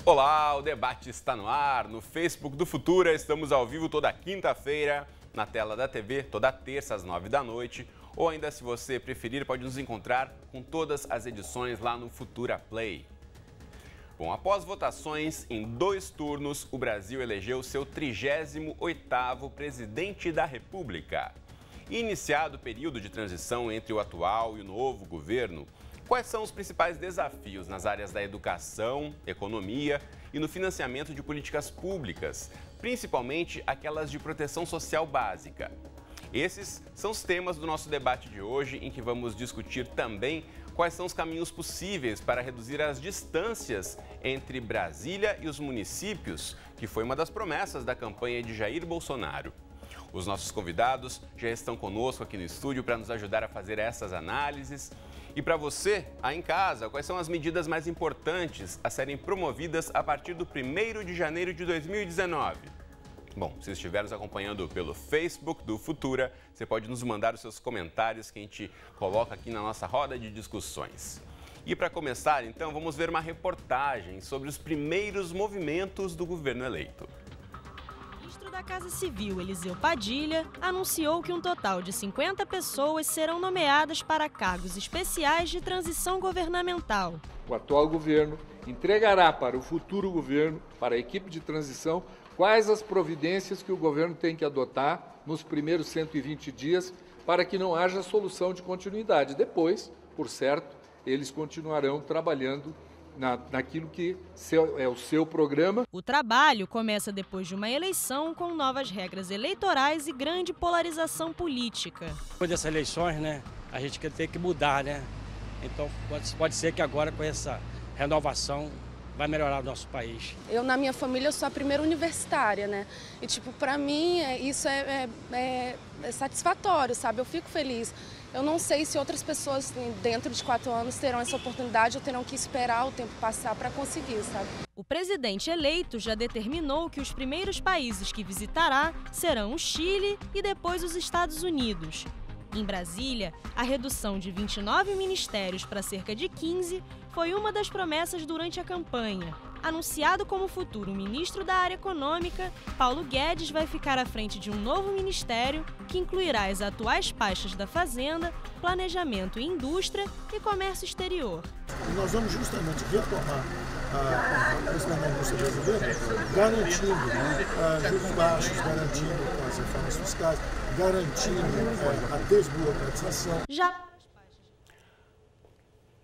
Olá, o debate está no ar. No Facebook do Futura, estamos ao vivo toda quinta-feira, na tela da TV, toda terça às 9 da noite. Ou ainda, se você preferir, pode nos encontrar com todas as edições lá no Futura Play. Bom, após votações em 2 turnos, o Brasil elegeu seu 38º presidente da República. Iniciado o período de transição entre o atual e o novo governo, quais são os principais desafios nas áreas da educação, economia e no financiamento de políticas públicas, principalmente aquelas de proteção social básica? Esses são os temas do nosso debate de hoje, em que vamos discutir também quais são os caminhos possíveis para reduzir as distâncias entre Brasília e os municípios, que foi uma das promessas da campanha de Jair Bolsonaro. Os nossos convidados já estão conosco aqui no estúdio para nos ajudar a fazer essas análises. E para você, aí em casa, quais são as medidas mais importantes a serem promovidas a partir do 1º de janeiro de 2019? Bom, se estiver nos acompanhando pelo Facebook do Futura, você pode nos mandar os seus comentários que a gente coloca aqui na nossa roda de discussões. E para começar, então, vamos ver uma reportagem sobre os primeiros movimentos do governo eleito. O ministro da Casa Civil, Eliseu Padilha, anunciou que um total de 50 pessoas serão nomeadas para cargos especiais de transição governamental. O atual governo entregará para o futuro governo, para a equipe de transição, quais as providências que o governo tem que adotar nos primeiros 120 dias para que não haja solução de continuidade. Depois, por certo, eles continuarão trabalhando naquilo que é o seu programa. O trabalho começa depois de uma eleição com novas regras eleitorais e grande polarização política. Depois dessas eleições, a gente quer ter que mudar, Então pode ser que agora com essa renovação vai melhorar o nosso país. Eu, na minha família, sou a primeira universitária, E, para mim, isso é satisfatório, sabe? Eu fico feliz. Eu não sei se outras pessoas, dentro de 4 anos, terão essa oportunidade ou terão que esperar o tempo passar para conseguir, sabe? O presidente eleito já determinou que os primeiros países que visitará serão o Chile e depois os Estados Unidos. Em Brasília, a redução de 29 ministérios para cerca de 15 foi uma das promessas durante a campanha. Anunciado como futuro ministro da área econômica, Paulo Guedes vai ficar à frente de um novo ministério que incluirá as atuais pastas da Fazenda, Planejamento e Indústria e Comércio Exterior. E nós vamos justamente retomar a questão da indústria brasileira, garantindo juros baixos, garantindo as reformas fiscais, garantindo a desburocratização.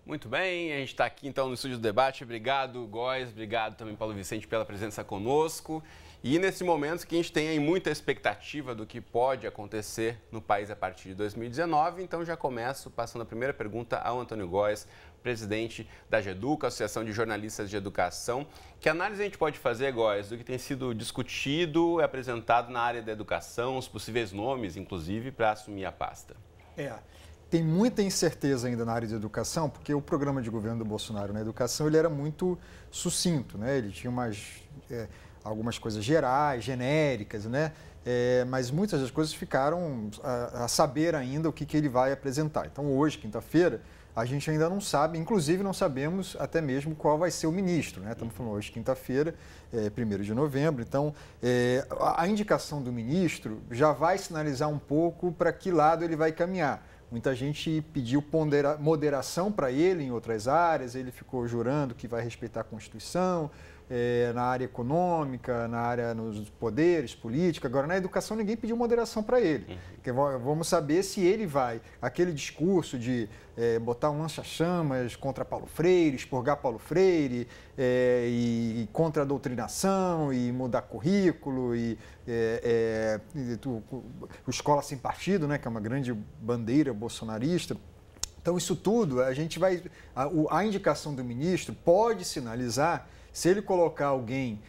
Muito bem, a gente está aqui então no estúdio do debate. Obrigado, Góes, obrigado também, Paulo Vicente, pela presença conosco. E nesse momento que a gente tem aí muita expectativa do que pode acontecer no país a partir de 2019, então já começo passando a primeira pergunta ao Antônio Góes, presidente da GEDUCA, Associação de Jornalistas de Educação. Que análise a gente pode fazer, Góes, do que tem sido discutido e apresentado na área da educação, os possíveis nomes, inclusive, para assumir a pasta? Tem muita incerteza ainda na área de educação, porque o programa de governo do Bolsonaro na educação ele era muito sucinto, Ele tinha algumas coisas gerais, genéricas, mas muitas das coisas ficaram a saber ainda o que ele vai apresentar. Então, hoje, quinta-feira, a gente ainda não sabe, inclusive não sabemos até mesmo qual vai ser o ministro, Estamos falando hoje, quinta-feira, 1º de novembro. Então, a indicação do ministro já vai sinalizar um pouco para que lado ele vai caminhar. Muita gente pediu moderação para ele em outras áreas, ele ficou jurando que vai respeitar a Constituição, na área econômica, na área nos poderes, política. Agora, na educação, ninguém pediu moderação para ele. Vamos saber se ele vai, aquele discurso de botar um lança-chamas contra Paulo Freire, expurgar Paulo Freire, e contra a doutrinação, e mudar currículo, e o Escola Sem Partido, que é uma grande bandeira bolsonarista. Então, isso tudo, a gente vai... A indicação do ministro pode sinalizar, se ele colocar alguém,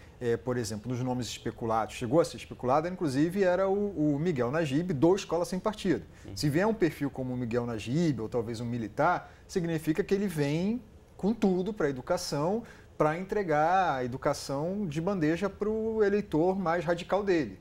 por exemplo, nos nomes especulados, chegou a ser especulado, inclusive era o Miguel Najib, do Escola Sem Partido. Se vier um perfil como o Miguel Najib, ou talvez um militar, significa que ele vem com tudo para a educação, para entregar a educação de bandeja para o eleitor mais radical dele.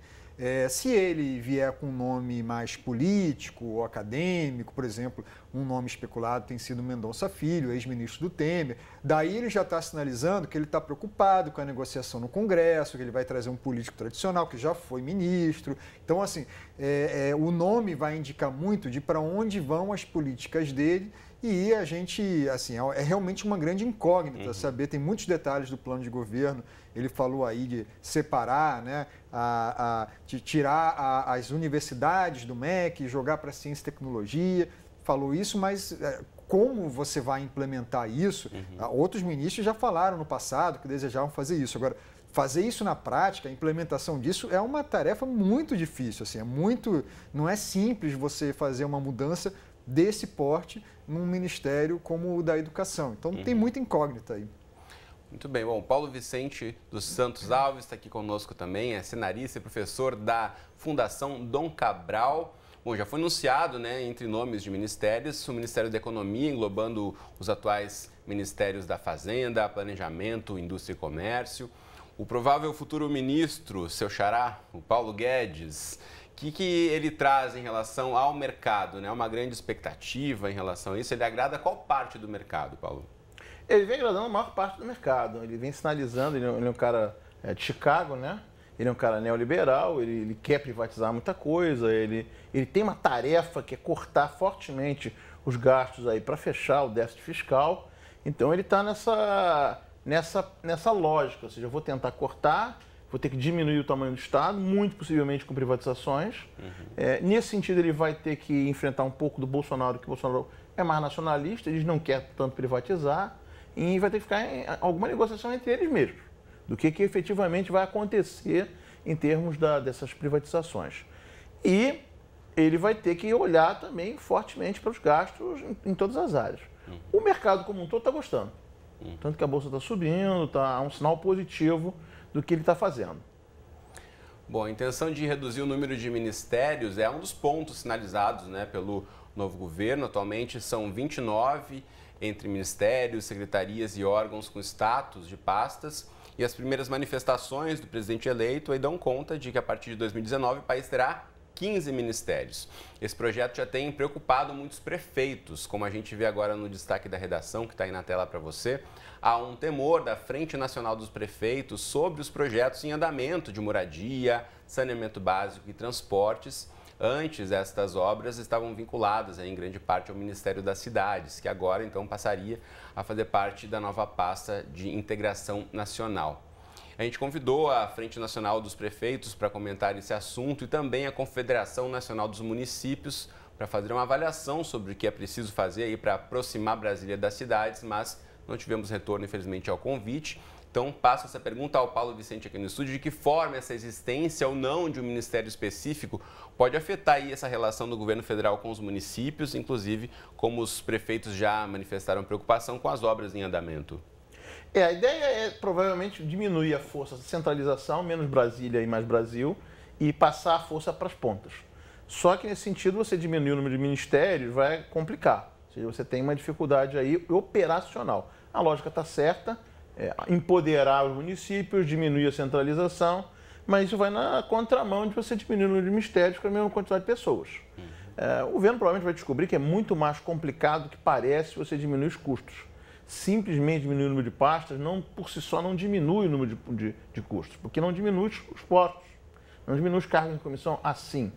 Se ele vier com um nome mais político ou acadêmico, por exemplo, um nome especulado tem sido Mendonça Filho, ex-ministro do Temer, daí ele já está sinalizando que ele está preocupado com a negociação no Congresso, que ele vai trazer um político tradicional que já foi ministro. Então, assim, o nome vai indicar muito de para onde vão as políticas dele. E a gente, assim, é realmente uma grande incógnita saber, tem muitos detalhes do plano de governo. Ele falou aí de separar, né, de tirar as universidades do MEC, jogar para ciência e tecnologia, falou isso, mas como você vai implementar isso? Outros ministros já falaram no passado que desejavam fazer isso. Agora, fazer isso na prática, a implementação disso é uma tarefa muito difícil, assim, não é simples você fazer uma mudança desse porte num ministério como o da educação. Então tem muita incógnita aí. Muito bem. Bom, Paulo Vicente dos Santos Alves está aqui conosco também, é cenarista e professor da Fundação Dom Cabral. Bom, já foi anunciado, né, entre nomes de ministérios, o Ministério da Economia, englobando os atuais ministérios da Fazenda, Planejamento, Indústria e Comércio. O provável futuro ministro, seu xará, o Paulo Guedes, o que ele traz em relação ao mercado, né? Uma grande expectativa em relação a isso. Ele agrada qual parte do mercado, Paulo? Ele vem agradando a maior parte do mercado. Ele vem sinalizando, ele é um cara de Chicago, né? Ele é um cara neoliberal, ele quer privatizar muita coisa, ele tem uma tarefa que é cortar fortemente os gastos aí para fechar o déficit fiscal. Então ele está nessa lógica, ou seja, eu vou tentar cortar, vou ter que diminuir o tamanho do Estado, muito possivelmente com privatizações. Nesse sentido, ele vai ter que enfrentar um pouco do Bolsonaro, que o Bolsonaro é mais nacionalista, eles não querem tanto privatizar, e vai ter que ficar em alguma negociação entre eles mesmos, do que efetivamente vai acontecer em termos dessas privatizações. E ele vai ter que olhar também fortemente para os gastos em todas as áreas. O mercado como um todo está gostando. Tanto que a Bolsa está subindo, há um sinal positivo do que ele está fazendo. Bom, a intenção de reduzir o número de ministérios é um dos pontos sinalizados, né, pelo novo governo. Atualmente são 29 entre ministérios, secretarias e órgãos com status de pastas. E as primeiras manifestações do presidente eleito aí dão conta de que a partir de 2019 o país terá 15 ministérios. Esse projeto já tem preocupado muitos prefeitos, como a gente vê agora no destaque da redação, que está aí na tela para você. Há um temor da Frente Nacional dos Prefeitos sobre os projetos em andamento de moradia, saneamento básico e transportes. Antes, estas obras estavam vinculadas em grande parte ao Ministério das Cidades, que agora então passaria a fazer parte da nova pasta de integração nacional. A gente convidou a Frente Nacional dos Prefeitos para comentar esse assunto e também a Confederação Nacional dos Municípios para fazer uma avaliação sobre o que é preciso fazer aí para aproximar Brasília das cidades, mas não tivemos retorno, infelizmente, ao convite. Então, passo essa pergunta ao Paulo Vicente aqui no estúdio, de que forma essa existência ou não de um ministério específico pode afetar aí essa relação do governo federal com os municípios, inclusive como os prefeitos já manifestaram preocupação com as obras em andamento. A ideia é provavelmente diminuir a força de centralização, menos Brasília e mais Brasil, e passar a força para as pontas. Só que nesse sentido, você diminuir o número de ministérios vai complicar. Ou seja, você tem uma dificuldade aí operacional. A lógica está certa, empoderar os municípios, diminuir a centralização, mas isso vai na contramão de você diminuir o número de ministérios com a mesma quantidade de pessoas. O governo provavelmente vai descobrir que é muito mais complicado do que parece se você diminuir os custos. Simplesmente diminuir o número de pastas, por si só, não diminui o número de custos, porque não diminui os postos, não diminui os cargos de comissão assim.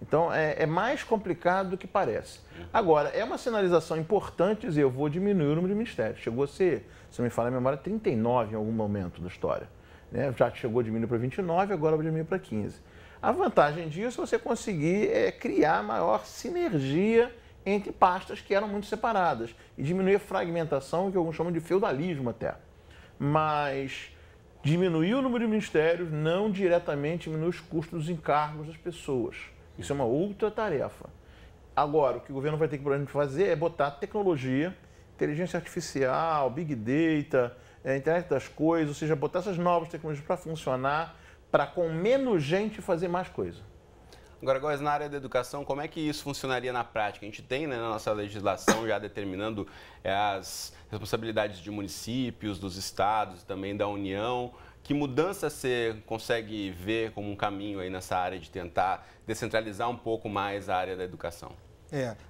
Então, é mais complicado do que parece. Agora, é uma sinalização importante dizer, eu vou diminuir o número de ministérios. Chegou a ser, se não me falha a memória, 39 em algum momento da história. Né? Já chegou a diminuir para 29, agora vai diminuir para 15. A vantagem disso é você conseguir criar maior sinergia entre pastas que eram muito separadas e diminuir a fragmentação, que alguns chamam de feudalismo até. Mas diminuir o número de ministérios não diretamente diminui os custos dos encargos das pessoas. Isso é uma outra tarefa. Agora, o que o governo vai ter que fazer é botar tecnologia, inteligência artificial, big data, internet das coisas, ou seja, botar essas novas tecnologias para funcionar, para com menos gente fazer mais coisa. Agora, Góes, na área da educação, como é que isso funcionaria na prática? A gente tem, né, na nossa legislação já determinando as responsabilidades de municípios, dos estados e também da União. Que mudança você consegue ver como um caminho aí nessa área de tentar descentralizar um pouco mais a área da educação?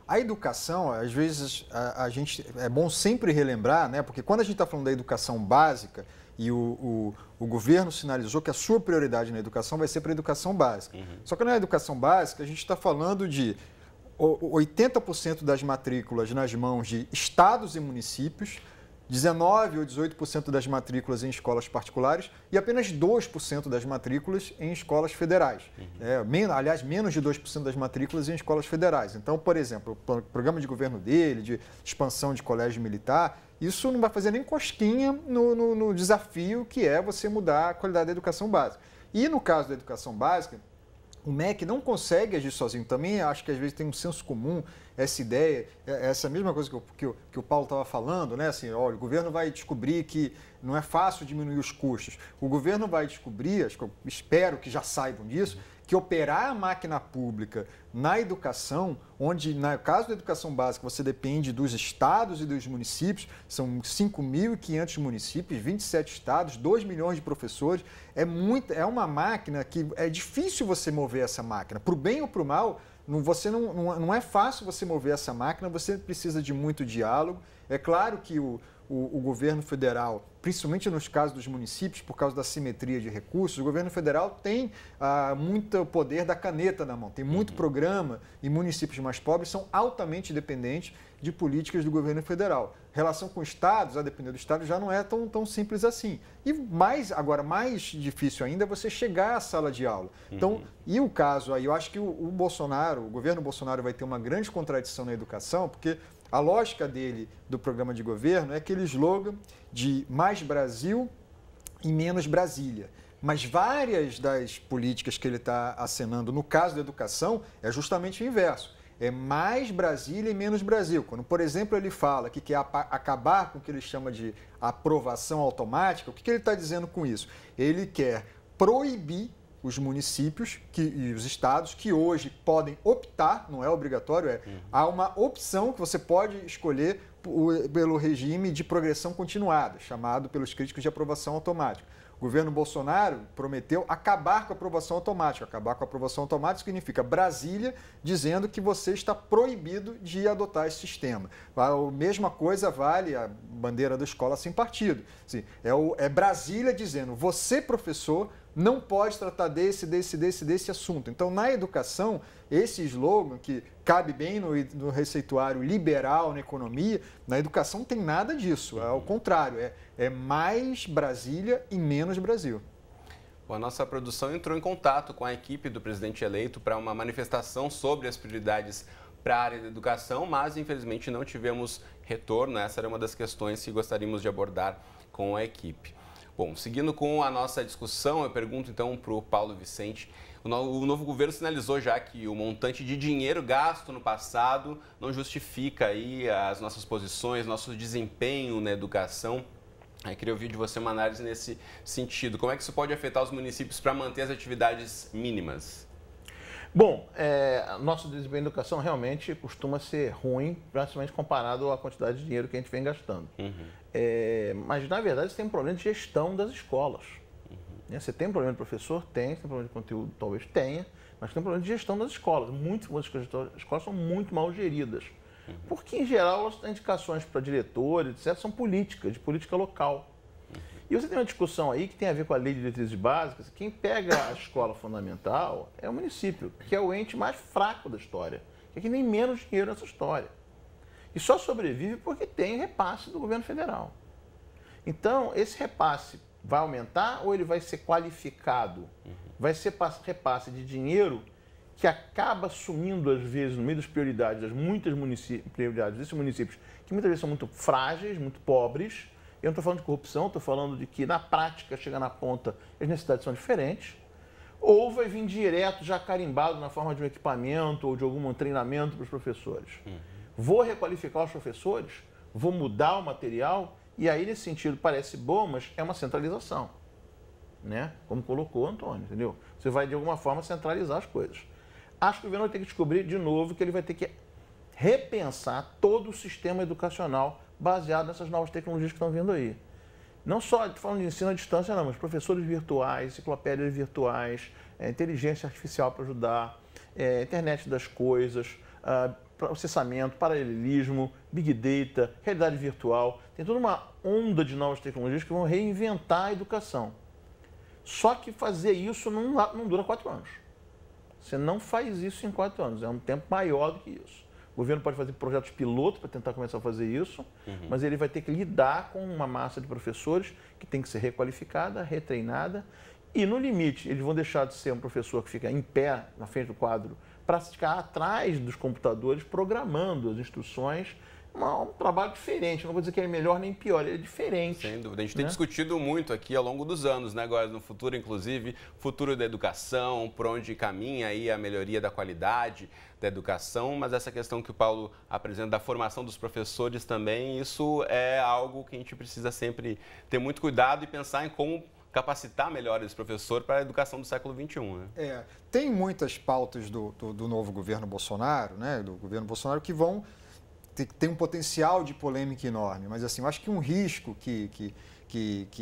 A educação, às vezes, a gente é bom sempre relembrar, né? Porque quando a gente está falando da educação básica e o governo sinalizou que a sua prioridade na educação vai ser para a educação básica. Só que na educação básica a gente está falando de 80% das matrículas nas mãos de estados e municípios, 19% ou 18% das matrículas em escolas particulares e apenas 2% das matrículas em escolas federais. Aliás, menos de 2% das matrículas em escolas federais. Então, por exemplo, o programa de governo dele, de expansão de colégio militar, isso não vai fazer nem cosquinha no desafio que é você mudar a qualidade da educação básica. E no caso da educação básica, o MEC não consegue agir sozinho. Também acho que às vezes tem um senso comum essa ideia, essa mesma coisa que o Paulo estava falando, né? Assim, olha, o governo vai descobrir que não é fácil diminuir os custos. O governo vai descobrir, acho que eu espero que já saibam disso, que operar a máquina pública na educação, onde no caso da educação básica você depende dos estados e dos municípios, são 5.500 municípios, 27 estados, 2 milhões de professores, é uma máquina que é difícil você mover essa máquina, para o bem ou para o mal. Não é fácil você mover essa máquina, você precisa de muito diálogo. É claro que o governo federal, principalmente nos casos dos municípios, por causa da simetria de recursos, o governo federal tem muito poder da caneta na mão, tem muito programa e municípios mais pobres são altamente dependentes de políticas do governo federal. Relação com estados, a depender do estado, já não é tão simples assim. E mais difícil ainda é você chegar à sala de aula. Então, e o caso aí, eu acho que o governo Bolsonaro vai ter uma grande contradição na educação, porque a lógica dele, do programa de governo, é aquele slogan de mais Brasil e menos Brasília. Mas várias das políticas que ele está acenando no caso da educação é justamente o inverso. É mais Brasília e menos Brasil. Quando, por exemplo, ele fala que quer acabar com o que ele chama de aprovação automática, o que ele está dizendo com isso? Ele quer proibir os municípios e os estados que hoje podem optar, não é obrigatório, há uma opção que você pode escolher pelo regime de progressão continuada, chamado pelos críticos de aprovação automática. O governo Bolsonaro prometeu acabar com a aprovação automática. Acabar com a aprovação automática significa Brasília dizendo que você está proibido de adotar esse sistema. A mesma coisa vale a bandeira da escola sem partido. Assim, é Brasília dizendo, você, professor, não pode tratar desse assunto. Então, na educação, esse slogan, que cabe bem no receituário liberal, na economia, na educação não tem nada disso. Ao contrário, é mais Brasília e menos Brasil. Bom, a nossa produção entrou em contato com a equipe do presidente eleito para uma manifestação sobre as prioridades para a área da educação, mas infelizmente não tivemos retorno. Essa era uma das questões que gostaríamos de abordar com a equipe. Bom, seguindo com a nossa discussão, eu pergunto então para o Paulo Vicente. O novo governo sinalizou já que o montante de dinheiro gasto no passado não justifica aí as nossas posições, nosso desempenho na educação. Eu queria ouvir de você uma análise nesse sentido. Como é que isso pode afetar os municípios para manter as atividades mínimas? Bom, nosso desempenho na educação realmente costuma ser ruim, principalmente comparado à quantidade de dinheiro que a gente vem gastando. Mas, na verdade, você tem um problema de gestão das escolas. Você tem um problema de professor? Tem. Você tem um problema de conteúdo? Talvez tenha. Mas tem um problema de gestão das escolas. Muitas escolas são muito mal geridas. Porque, em geral, as indicações para diretores, etc., são políticas, de política local. E você tem uma discussão aí que tem a ver com a lei de diretrizes básicas. Quem pega a escola fundamental é o município, que é o ente mais fraco da história, que tem nem menos dinheiro nessa história. E só sobrevive porque tem repasse do governo federal. Então, esse repasse vai aumentar ou ele vai ser qualificado? Vai ser repasse de dinheiro que acaba sumindo, às vezes, no meio das prioridades, das muitas prioridades desses municípios, que muitas vezes são muito frágeis, muito pobres. Eu não estou falando de corrupção, estou falando de que, na prática, chega na ponta, as necessidades são diferentes. Ou vai vir direto, já carimbado, na forma de um equipamento ou de algum treinamento para os professores. Vou requalificar os professores, vou mudar o material, e aí, nesse sentido, parece bom, mas é uma centralização, né? Como colocou o Antônio, entendeu? Você vai, de alguma forma, centralizar as coisas. Acho que o governo vai ter que descobrir, de novo, que ele vai ter que repensar todo o sistema educacional baseado nessas novas tecnologias que estão vindo aí. Não só falando de ensino à distância, não, mas professores virtuais, enciclopédias virtuais, inteligência artificial para ajudar, internet das coisas, processamento, paralelismo, big data, realidade virtual. Tem toda uma onda de novas tecnologias que vão reinventar a educação. Só que fazer isso não dura 4 anos. Você não faz isso em 4 anos, é um tempo maior do que isso. O governo pode fazer projetos piloto para tentar começar a fazer isso, mas ele vai ter que lidar com uma massa de professores que tem que ser requalificada, retreinada, e no limite eles vão deixar de ser um professor que fica em pé na frente do quadro para ficar atrás dos computadores programando as instruções. Um trabalho diferente, não vou dizer que é melhor nem pior, ele é diferente. Sem dúvida, a gente tem discutido muito aqui ao longo dos anos, né, agora no futuro, inclusive, futuro da educação, por onde caminha aí a melhoria da qualidade da educação, mas essa questão que o Paulo apresenta da formação dos professores também, isso é algo que a gente precisa sempre ter muito cuidado e pensar em como capacitar melhor esse professor para a educação do século XXI. Né? Tem muitas pautas do novo governo Bolsonaro, né, do governo Bolsonaro, que vão tem um potencial de polêmica enorme, mas assim, eu acho que um risco que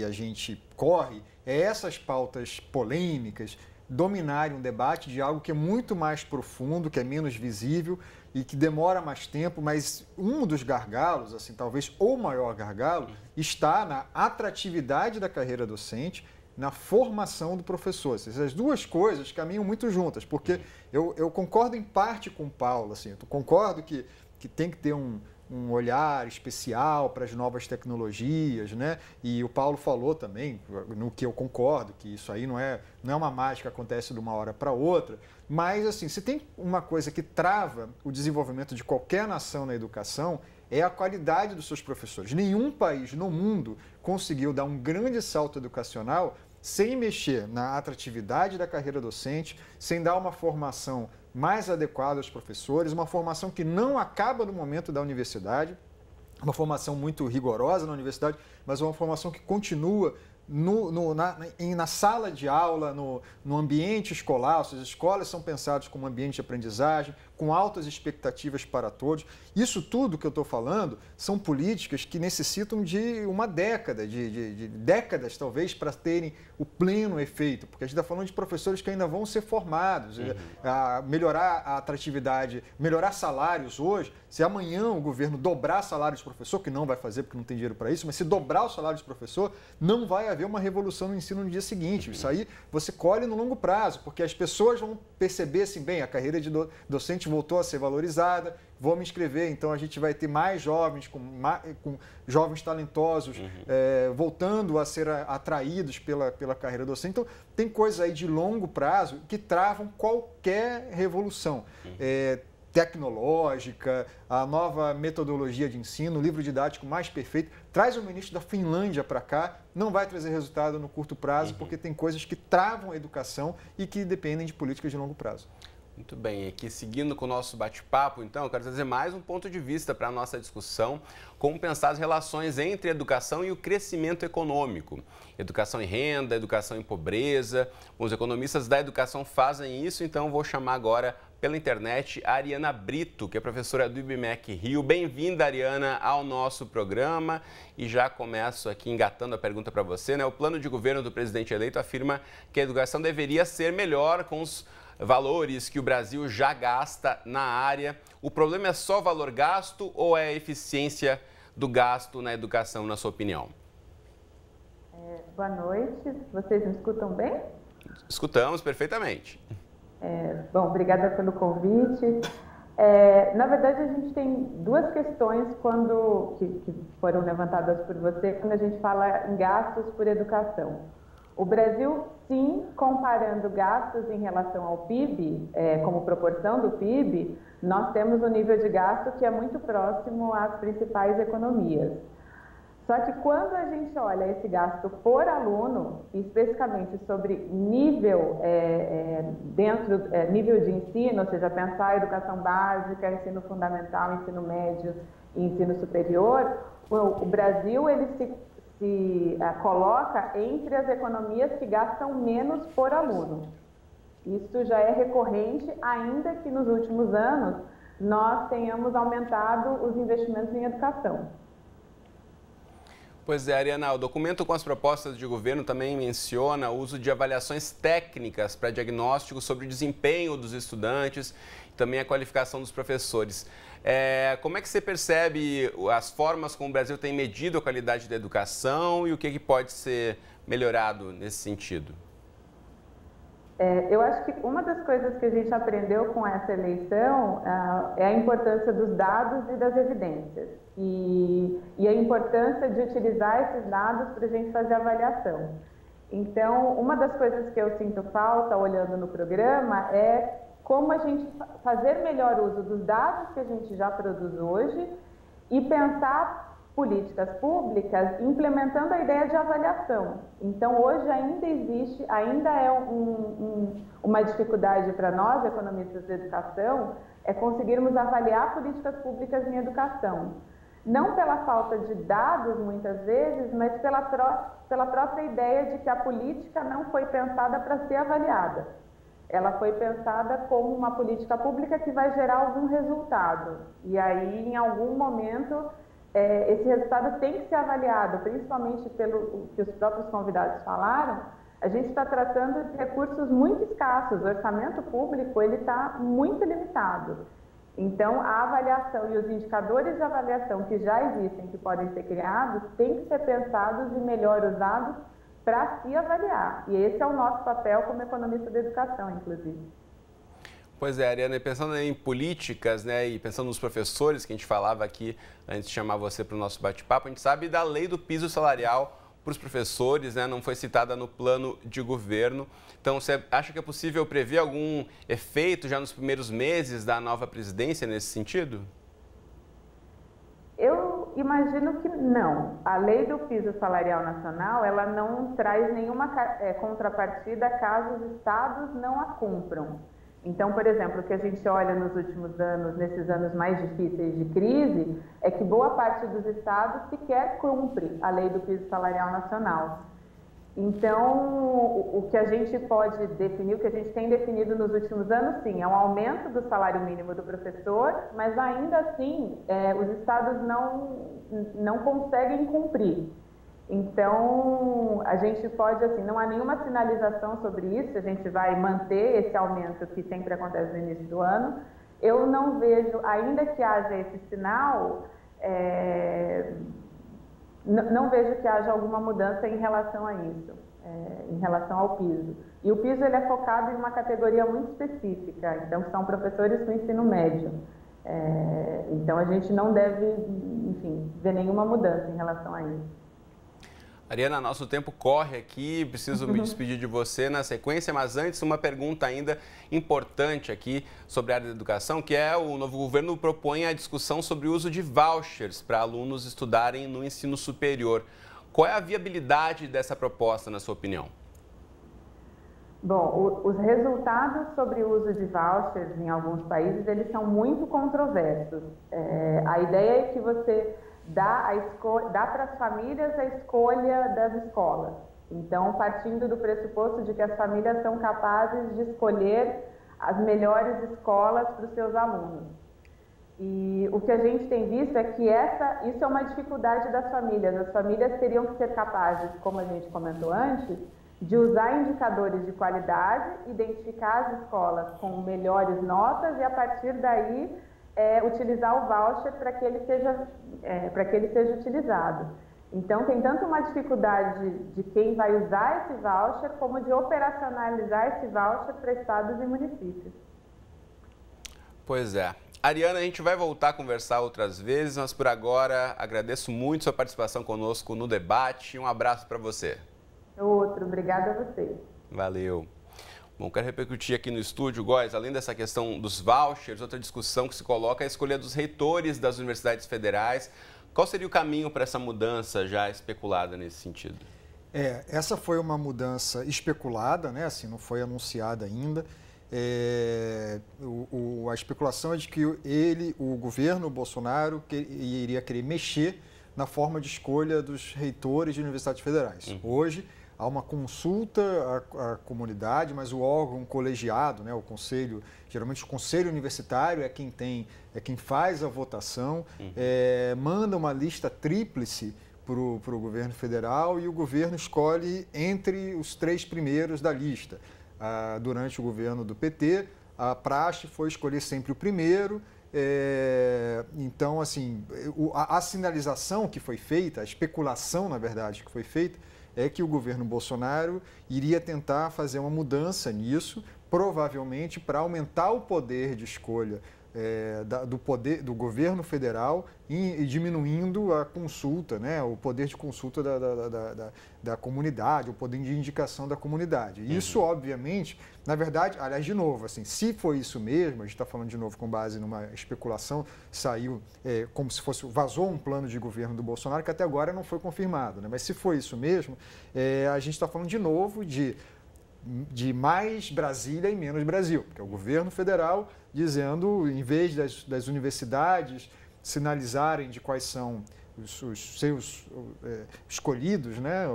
a gente corre é essas pautas polêmicas dominarem um debate de algo que é muito mais profundo, que é menos visível e que demora mais tempo, mas um dos gargalos, assim, talvez o maior gargalo, está na atratividade da carreira docente, na formação do professor. Essas duas coisas caminham muito juntas, porque eu concordo em parte com o Paulo, assim, eu concordo que tem que ter um olhar especial para as novas tecnologias, né? E o Paulo falou também, no que eu concordo, que isso aí não é uma mágica que acontece de uma hora para outra, mas assim, se tem uma coisa que trava o desenvolvimento de qualquer nação na educação, é a qualidade dos seus professores. Nenhum país no mundo conseguiu dar um grande salto educacional sem mexer na atratividade da carreira docente, sem dar uma formação mais adequada aos professores, uma formação que não acaba no momento da universidade, uma formação muito rigorosa na universidade, mas uma formação que continua na sala de aula, no ambiente escolar. As escolas são pensadas como ambiente de aprendizagem, com altas expectativas para todos. Isso tudo que eu estou falando são políticas que necessitam de uma década, de décadas talvez, para terem o pleno efeito, porque a gente está falando de professores que ainda vão ser formados, melhorar a atratividade, melhorar salários hoje. Se amanhã o governo dobrar salários de professor, que não vai fazer porque não tem dinheiro para isso, mas se dobrar o salário de professor, não vai haver uma revolução no ensino no dia seguinte. Isso aí você colhe no longo prazo, porque as pessoas vão perceber assim, bem, a carreira de docente voltou a ser valorizada, vou me inscrever, então a gente vai ter mais jovens, com jovens talentosos, voltando a ser atraídos pela carreira docente. Então, tem coisas aí de longo prazo que travam qualquer revolução. Tecnológica, a nova metodologia de ensino, o livro didático mais perfeito. Traz o ministro da Finlândia para cá, não vai trazer resultado no curto prazo, porque tem coisas que travam a educação e que dependem de políticas de longo prazo. Muito bem, aqui seguindo com o nosso bate-papo, então, eu quero trazer mais um ponto de vista para a nossa discussão, como pensar as relações entre a educação e o crescimento econômico. Educação em renda, educação em pobreza. Os economistas da educação fazem isso, então vou chamar agora pela internet a Ariana Brito, que é professora do IBMEC Rio. Bem-vinda, Ariana, ao nosso programa. E já começo aqui engatando a pergunta para você, né? O plano de governo do presidente eleito afirma que a educação deveria ser melhor com os valores que o Brasil já gasta na área. O problema é só valor gasto ou é a eficiência do gasto na educação, na sua opinião? Boa noite. Vocês me escutam bem? Escutamos perfeitamente. Bom, obrigada pelo convite. Na verdade, a gente tem duas questões que foram levantadas por você quando a gente fala em gastos por educação. O Brasil, sim, comparando gastos em relação ao PIB, como proporção do PIB, nós temos um nível de gasto que é muito próximo às principais economias. Só que quando a gente olha esse gasto por aluno, especificamente sobre nível, nível de ensino, ou seja, pensar a educação básica, ensino fundamental, ensino médio e ensino superior, o Brasil ele se coloca entre as economias que gastam menos por aluno. Isso já é recorrente, ainda que nos últimos anos nós tenhamos aumentado os investimentos em educação. Pois é, Ariana, o documento com as propostas de governo também menciona o uso de avaliações técnicas para diagnóstico sobre o desempenho dos estudantes e também a qualificação dos professores. Como é que você percebe as formas como o Brasil tem medido a qualidade da educação e o que pode ser melhorado nesse sentido? Eu acho que uma das coisas que a gente aprendeu com essa eleição é a importância dos dados e das evidências e a importância de utilizar esses dados para a gente fazer avaliação. Então, uma das coisas que eu sinto falta olhando no programa é como a gente fazer melhor uso dos dados que a gente já produz hoje e pensar políticas públicas implementando a ideia de avaliação. Então, hoje ainda é uma dificuldade para nós, economistas de educação, é conseguirmos avaliar políticas públicas em educação. Não pela falta de dados, muitas vezes, mas pela própria ideia de que a política não foi pensada para ser avaliada. Ela foi pensada como uma política pública que vai gerar algum resultado. E aí, em algum momento, esse resultado tem que ser avaliado, principalmente pelo que os próprios convidados falaram. A gente está tratando de recursos muito escassos, o orçamento público está muito limitado. Então, a avaliação e os indicadores de avaliação que já existem, que podem ser criados, têm que ser pensados e melhor usados para se avaliar. E esse é o nosso papel como economista da educação, inclusive. Pois é, Ariana, pensando em políticas, né, e pensando nos professores que a gente falava aqui antes de chamar você para o nosso bate-papo, a gente sabe da lei do piso salarial para os professores, né, não foi citada no plano de governo. Então, você acha que é possível prever algum efeito já nos primeiros meses da nova presidência nesse sentido? Eu imagino que não. A lei do piso salarial nacional, ela não traz nenhuma contrapartida caso os estados não a cumpram. Então, por exemplo, o que a gente olha nos últimos anos, nesses anos mais difíceis de crise, é que boa parte dos estados sequer cumpre a lei do piso salarial nacional. Então, o que a gente pode definir, o que a gente tem definido nos últimos anos, sim, é um aumento do salário mínimo do professor, mas ainda assim, os estados não conseguem cumprir. Então, a gente pode, assim, não há nenhuma sinalização sobre isso, a gente vai manter esse aumento que sempre acontece no início do ano. Eu não vejo, ainda que haja esse sinal, não vejo que haja alguma mudança em relação a isso, em relação ao piso. E o piso ele é focado em uma categoria muito específica, então são professores do ensino médio. Então, a gente não deve, enfim, ver nenhuma mudança em relação a isso. Ariana, nosso tempo corre aqui, preciso me despedir de você na sequência, mas antes uma pergunta ainda importante aqui sobre a área da educação, que é o novo governo propõe a discussão sobre o uso de vouchers para alunos estudarem no ensino superior. Qual é a viabilidade dessa proposta, na sua opinião? Bom, os resultados sobre o uso de vouchers em alguns países, eles são muito controversos. A ideia é que você dá para as famílias a escolha das escolas. Então, partindo do pressuposto de que as famílias são capazes de escolher as melhores escolas para os seus alunos. E o que a gente tem visto é que isso é uma dificuldade das famílias. As famílias teriam que ser capazes, como a gente comentou antes, de usar indicadores de qualidade, identificar as escolas com melhores notas e, a partir daí, utilizar o voucher para que ele seja utilizado. Então, tem tanto uma dificuldade de quem vai usar esse voucher, como de operacionalizar esse voucher para estados e municípios. Pois é. Ariana, a gente vai voltar a conversar outras vezes, mas por agora agradeço muito sua participação conosco no debate. Um abraço para você. Outro, obrigada a você. Valeu. Bom, quero repercutir aqui no estúdio, Góes, além dessa questão dos vouchers, outra discussão que se coloca é a escolha dos reitores das universidades federais. Qual seria o caminho para essa mudança já especulada nesse sentido? Essa foi uma mudança especulada, né? Assim, não foi anunciada ainda. A especulação é de que o governo Bolsonaro iria querer mexer na forma de escolha dos reitores de universidades federais. Hoje, há uma consulta à comunidade, mas o órgão colegiado, né, o conselho, geralmente o conselho universitário é quem faz a votação, manda uma lista tríplice para o governo federal e o governo escolhe entre os 3 primeiros da lista. Durante o governo do PT, a praxe foi escolher sempre o primeiro. Então, assim, a sinalização que foi feita, a especulação, na verdade, que foi feita, é que o governo Bolsonaro iria tentar fazer uma mudança nisso, provavelmente para aumentar o poder de escolha do governo federal e diminuindo a consulta, né, o poder de consulta da comunidade, o poder de indicação da comunidade. Isso, obviamente, na verdade, aliás, de novo, assim, se foi isso mesmo, a gente está falando de novo com base numa especulação, saiu como se fosse, vazou um plano de governo do Bolsonaro que até agora não foi confirmado, né? Mas se foi isso mesmo, a gente está falando de novo de mais Brasília e menos Brasil, porque é o governo federal dizendo, em vez das universidades sinalizarem de quais são os seus escolhidos, né,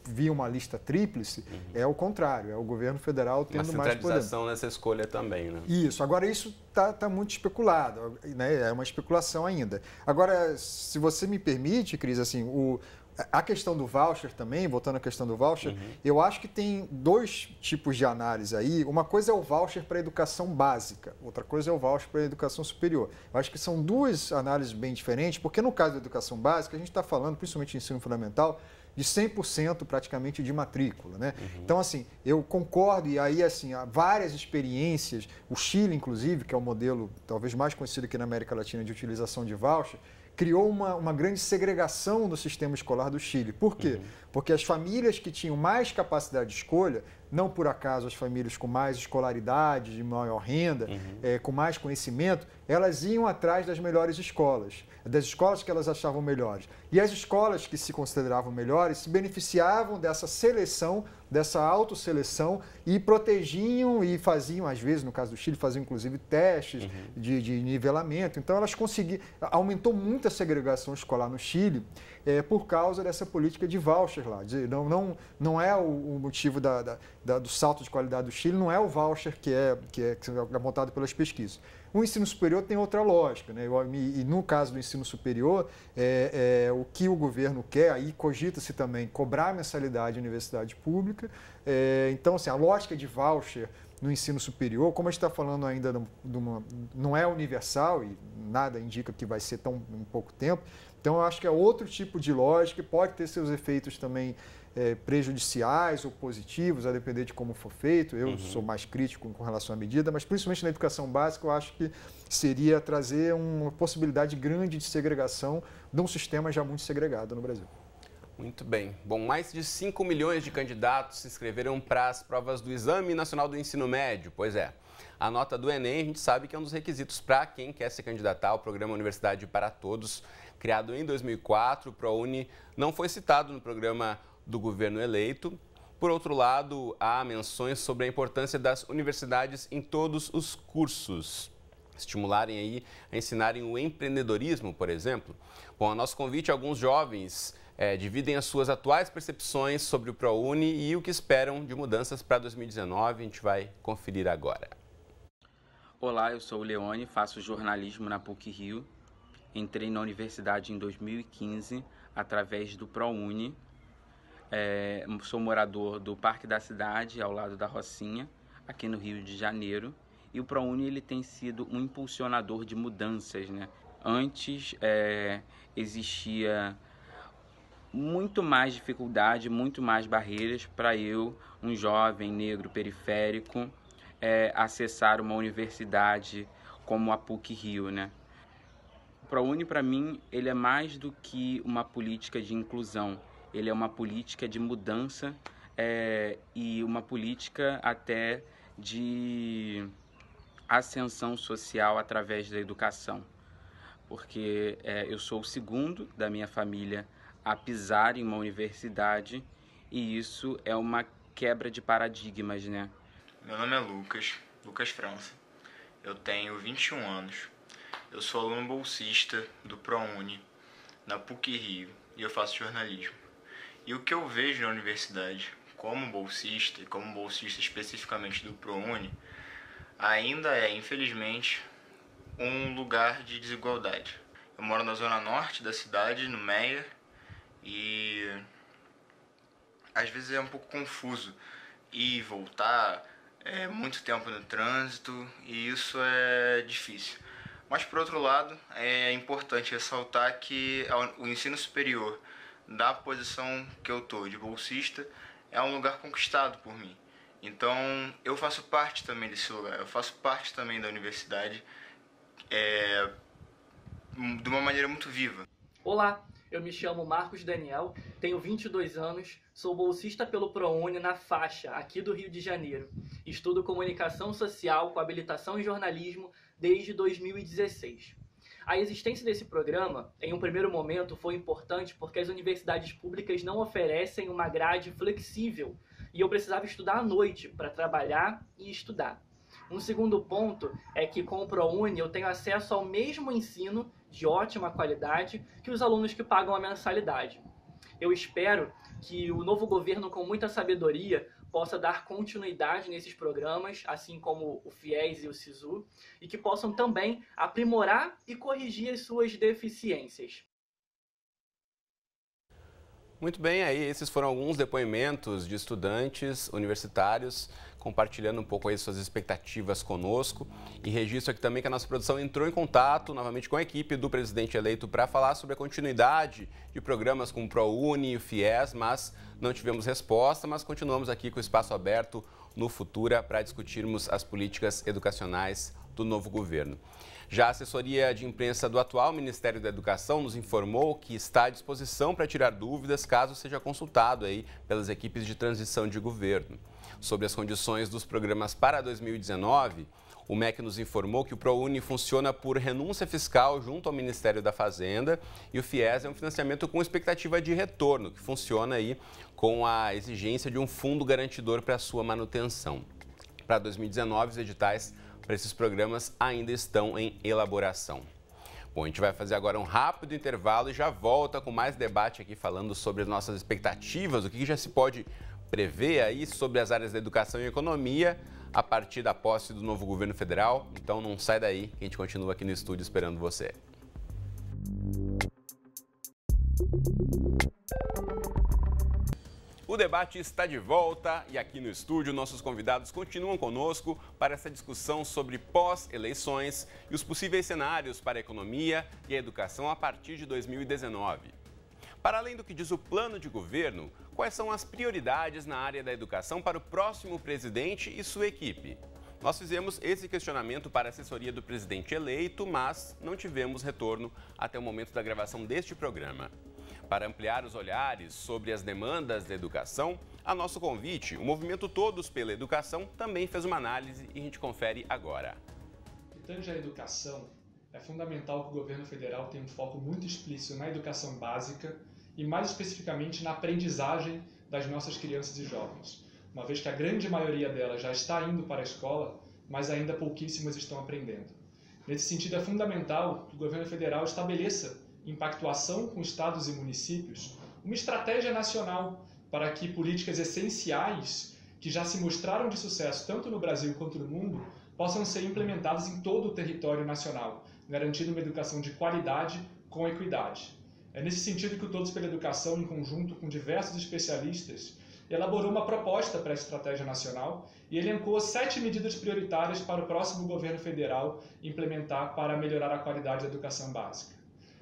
via uma lista tríplice, é o contrário, é o governo federal tendo mais poder. Uma centralização nessa escolha também, né? Isso, agora isso está muito especulado, né, é uma especulação ainda. Agora, se você me permite, Cris, assim, a questão do voucher também, voltando à questão do voucher, eu acho que tem 2 tipos de análise aí. Uma coisa é o voucher para a educação básica, outra coisa é o voucher para a educação superior. Eu acho que são 2 análises bem diferentes, porque no caso da educação básica, a gente está falando, principalmente em ensino fundamental, de 100% praticamente de matrícula, né? Então, assim, eu concordo, e aí, assim, há várias experiências, o Chile, inclusive, que é o modelo talvez mais conhecido aqui na América Latina de utilização de voucher, criou uma grande segregação no sistema escolar do Chile. Por quê? Porque as famílias que tinham mais capacidade de escolha, não por acaso as famílias com mais escolaridade, de maior renda, com mais conhecimento, elas iam atrás das melhores escolas, das escolas que elas achavam melhores. E as escolas que se consideravam melhores se beneficiavam dessa seleção, dessa autosseleção e protegiam e faziam, às vezes, no caso do Chile, faziam inclusive testes de nivelamento. Então, elas conseguiram, aumentou muito a segregação escolar no Chile por causa dessa política de voucher lá. Não é o motivo do salto de qualidade do Chile, não é o voucher que é montado pelas pesquisas. O ensino superior tem outra lógica, né? E no caso do ensino superior, o que o governo quer, aí cogita-se também cobrar mensalidade em universidade pública. Então, assim, a lógica de voucher no ensino superior, como a gente está falando ainda não é universal e nada indica que vai ser tão em pouco tempo, então eu acho que é outro tipo de lógica e pode ter seus efeitos também prejudiciais ou positivos, a depender de como for feito. Eu sou mais crítico com relação à medida, mas principalmente na educação básica eu acho que seria trazer uma possibilidade grande de segregação de um sistema já muito segregado no Brasil. Muito bem. Bom, mais de 5 milhões de candidatos se inscreveram para as provas do Exame Nacional do Ensino Médio. Pois é, a nota do Enem a gente sabe que é um dos requisitos para quem quer se candidatar ao programa Universidade para Todos, criado em 2004. O ProUni não foi citado no programa do governo eleito. Por outro lado, há menções sobre a importância das universidades em todos os cursos, estimularem aí a ensinarem o empreendedorismo, por exemplo. Bom, a nosso convite, alguns jovens dividem as suas atuais percepções sobre o ProUni e o que esperam de mudanças para 2019. A gente vai conferir agora. Olá, eu sou o Leone, faço jornalismo na PUC-Rio. Entrei na universidade em 2015 através do ProUni. Sou morador do Parque da Cidade, ao lado da Rocinha, aqui no Rio de Janeiro. E o ProUni ele tem sido um impulsionador de mudanças, né? Antes existia muito mais dificuldade, muito mais barreiras para eu, um jovem negro periférico, acessar uma universidade como a PUC-Rio, né? O ProUni, para mim, ele é mais do que uma política de inclusão. Ele é uma política de mudança e uma política até de ascensão social através da educação. Porque eu sou o segundo da minha família a pisar em uma universidade e isso é uma quebra de paradigmas, né? Meu nome é Lucas França. Eu tenho 21 anos. Eu sou aluno bolsista do ProUni na PUC-Rio e eu faço jornalismo. E o que eu vejo na universidade como bolsista, e como bolsista especificamente do ProUni, ainda é, infelizmente, um lugar de desigualdade. Eu moro na zona norte da cidade, no Meier, e às vezes é um pouco confuso ir e voltar, muito tempo no trânsito, e isso é difícil. Mas, por outro lado, é importante ressaltar que o ensino superior, da posição que eu estou de bolsista, é um lugar conquistado por mim. Então, eu faço parte também desse lugar, eu faço parte também da universidade de uma maneira muito viva. Olá, eu me chamo Marcos Daniel, tenho 22 anos, sou bolsista pelo ProUni na faixa, aqui do Rio de Janeiro. Estudo comunicação social com habilitação em jornalismo desde 2016. A existência desse programa, em um primeiro momento, foi importante porque as universidades públicas não oferecem uma grade flexível e eu precisava estudar à noite para trabalhar e estudar. Um segundo ponto é que com o ProUni eu tenho acesso ao mesmo ensino de ótima qualidade que os alunos que pagam a mensalidade. Eu espero que o novo governo, com muita sabedoria, possa dar continuidade nesses programas, assim como o FIES e o SISU, e que possam também aprimorar e corrigir as suas deficiências. Muito bem, aí esses foram alguns depoimentos de estudantes universitários compartilhando um pouco aí suas expectativas conosco. E registro aqui também que a nossa produção entrou em contato novamente com a equipe do presidente eleito para falar sobre a continuidade de programas como o ProUni e o FIES, mas não tivemos resposta, mas continuamos aqui com o espaço aberto no Futura para discutirmos as políticas educacionais do novo governo. Já a assessoria de imprensa do atual Ministério da Educação nos informou que está à disposição para tirar dúvidas caso seja consultado aí pelas equipes de transição de governo. Sobre as condições dos programas para 2019, o MEC nos informou que o ProUni funciona por renúncia fiscal junto ao Ministério da Fazenda e o FIES é um financiamento com expectativa de retorno, que funciona aí com a exigência de um fundo garantidor para a sua manutenção. Para 2019, os editais para esses programas ainda estão em elaboração. Bom, a gente vai fazer agora um rápido intervalo e já volta com mais debate aqui falando sobre as nossas expectativas, o que já se pode prever aí sobre as áreas da educação e economia a partir da posse do novo governo federal. Então não sai daí, que a gente continua aqui no estúdio esperando você. O debate está de volta e aqui no estúdio nossos convidados continuam conosco para essa discussão sobre pós-eleições e os possíveis cenários para a economia e a educação a partir de 2019. Para além do que diz o plano de governo, quais são as prioridades na área da educação para o próximo presidente e sua equipe? Nós fizemos esse questionamento para a assessoria do presidente eleito, mas não tivemos retorno até o momento da gravação deste programa. Para ampliar os olhares sobre as demandas da educação, a nosso convite, o movimento Todos pela Educação também fez uma análise e a gente confere agora. Tanto a educação, é fundamental que o governo federal tenha um foco muito explícito na educação básica e mais especificamente na aprendizagem das nossas crianças e jovens, uma vez que a grande maioria delas já está indo para a escola, mas ainda pouquíssimas estão aprendendo. Nesse sentido, é fundamental que o governo federal estabeleça, em pactuação com estados e municípios, uma estratégia nacional para que políticas essenciais, que já se mostraram de sucesso tanto no Brasil quanto no mundo, possam ser implementadas em todo o território nacional, garantindo uma educação de qualidade com equidade. É nesse sentido que o Todos pela Educação, em conjunto com diversos especialistas, elaborou uma proposta para a estratégia nacional e elencou 7 medidas prioritárias para o próximo governo federal implementar para melhorar a qualidade da educação básica.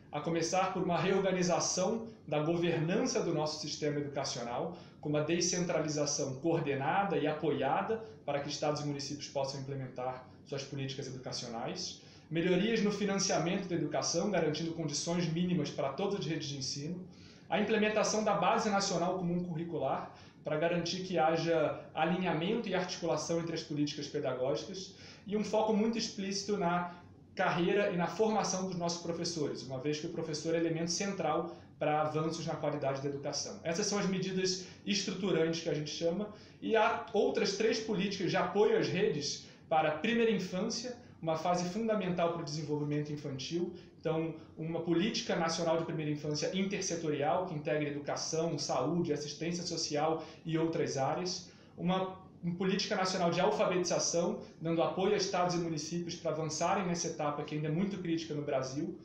A começar por uma reorganização da governança do nosso sistema educacional, com uma descentralização coordenada e apoiada para que estados e municípios possam implementar suas políticas educacionais, melhorias no financiamento da educação, garantindo condições mínimas para todas as redes de ensino, a implementação da Base Nacional Comum Curricular, para garantir que haja alinhamento e articulação entre as políticas pedagógicas, e um foco muito explícito na carreira e na formação dos nossos professores, uma vez que o professor é elemento central para avanços na qualidade da educação. Essas são as medidas estruturantes que a gente chama, e há outras 3 políticas de apoio às redes para a primeira infância, uma fase fundamental para o desenvolvimento infantil. Então, uma política nacional de primeira infância intersetorial, que integra educação, saúde, assistência social e outras áreas. Uma política nacional de alfabetização, dando apoio a estados e municípios para avançarem nessa etapa que ainda é muito crítica no Brasil.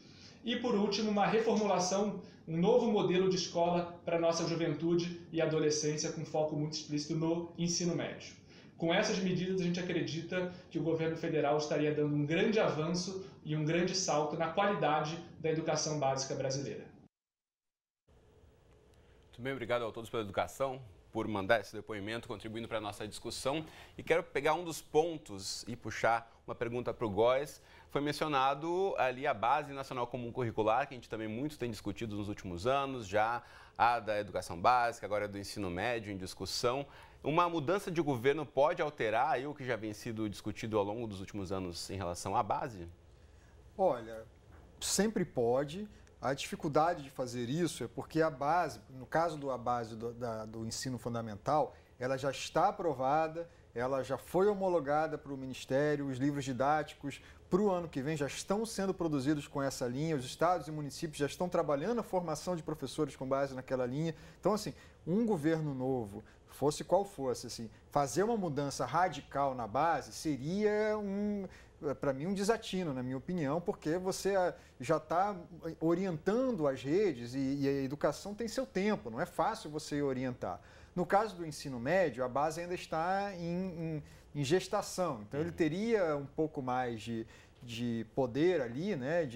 E, por último, uma reformulação, um novo modelo de escola para a nossa juventude e adolescência, com foco muito explícito no ensino médio. Com essas medidas, a gente acredita que o governo federal estaria dando um grande avanço e um grande salto na qualidade da educação básica brasileira. Muito bem, obrigado a todos pela educação, por mandar esse depoimento, contribuindo para a nossa discussão. E quero pegar um dos pontos e puxar uma pergunta para o Góes. Foi mencionado ali a Base Nacional Comum Curricular, que a gente também muito tem discutido nos últimos anos, já a da educação básica, agora do ensino médio em discussão. Uma mudança de governo pode alterar aí o que já vem sido discutido ao longo dos últimos anos em relação à base? Olha, sempre pode. A dificuldade de fazer isso é porque a base, no caso da base do ensino fundamental, ela já está aprovada, ela já foi homologada para o Ministério, os livros didáticos para o ano que vem já estão sendo produzidos com essa linha, os estados e municípios já estão trabalhando a formação de professores com base naquela linha. Então, assim, um governo novo, fosse qual fosse, assim, fazer uma mudança radical na base seria para mim, um desatino, na minha opinião, porque você já está orientando as redes e a educação tem seu tempo, não é fácil você orientar. No caso do ensino médio, a base ainda está em gestação, então ele teria um pouco mais de poder ali, né,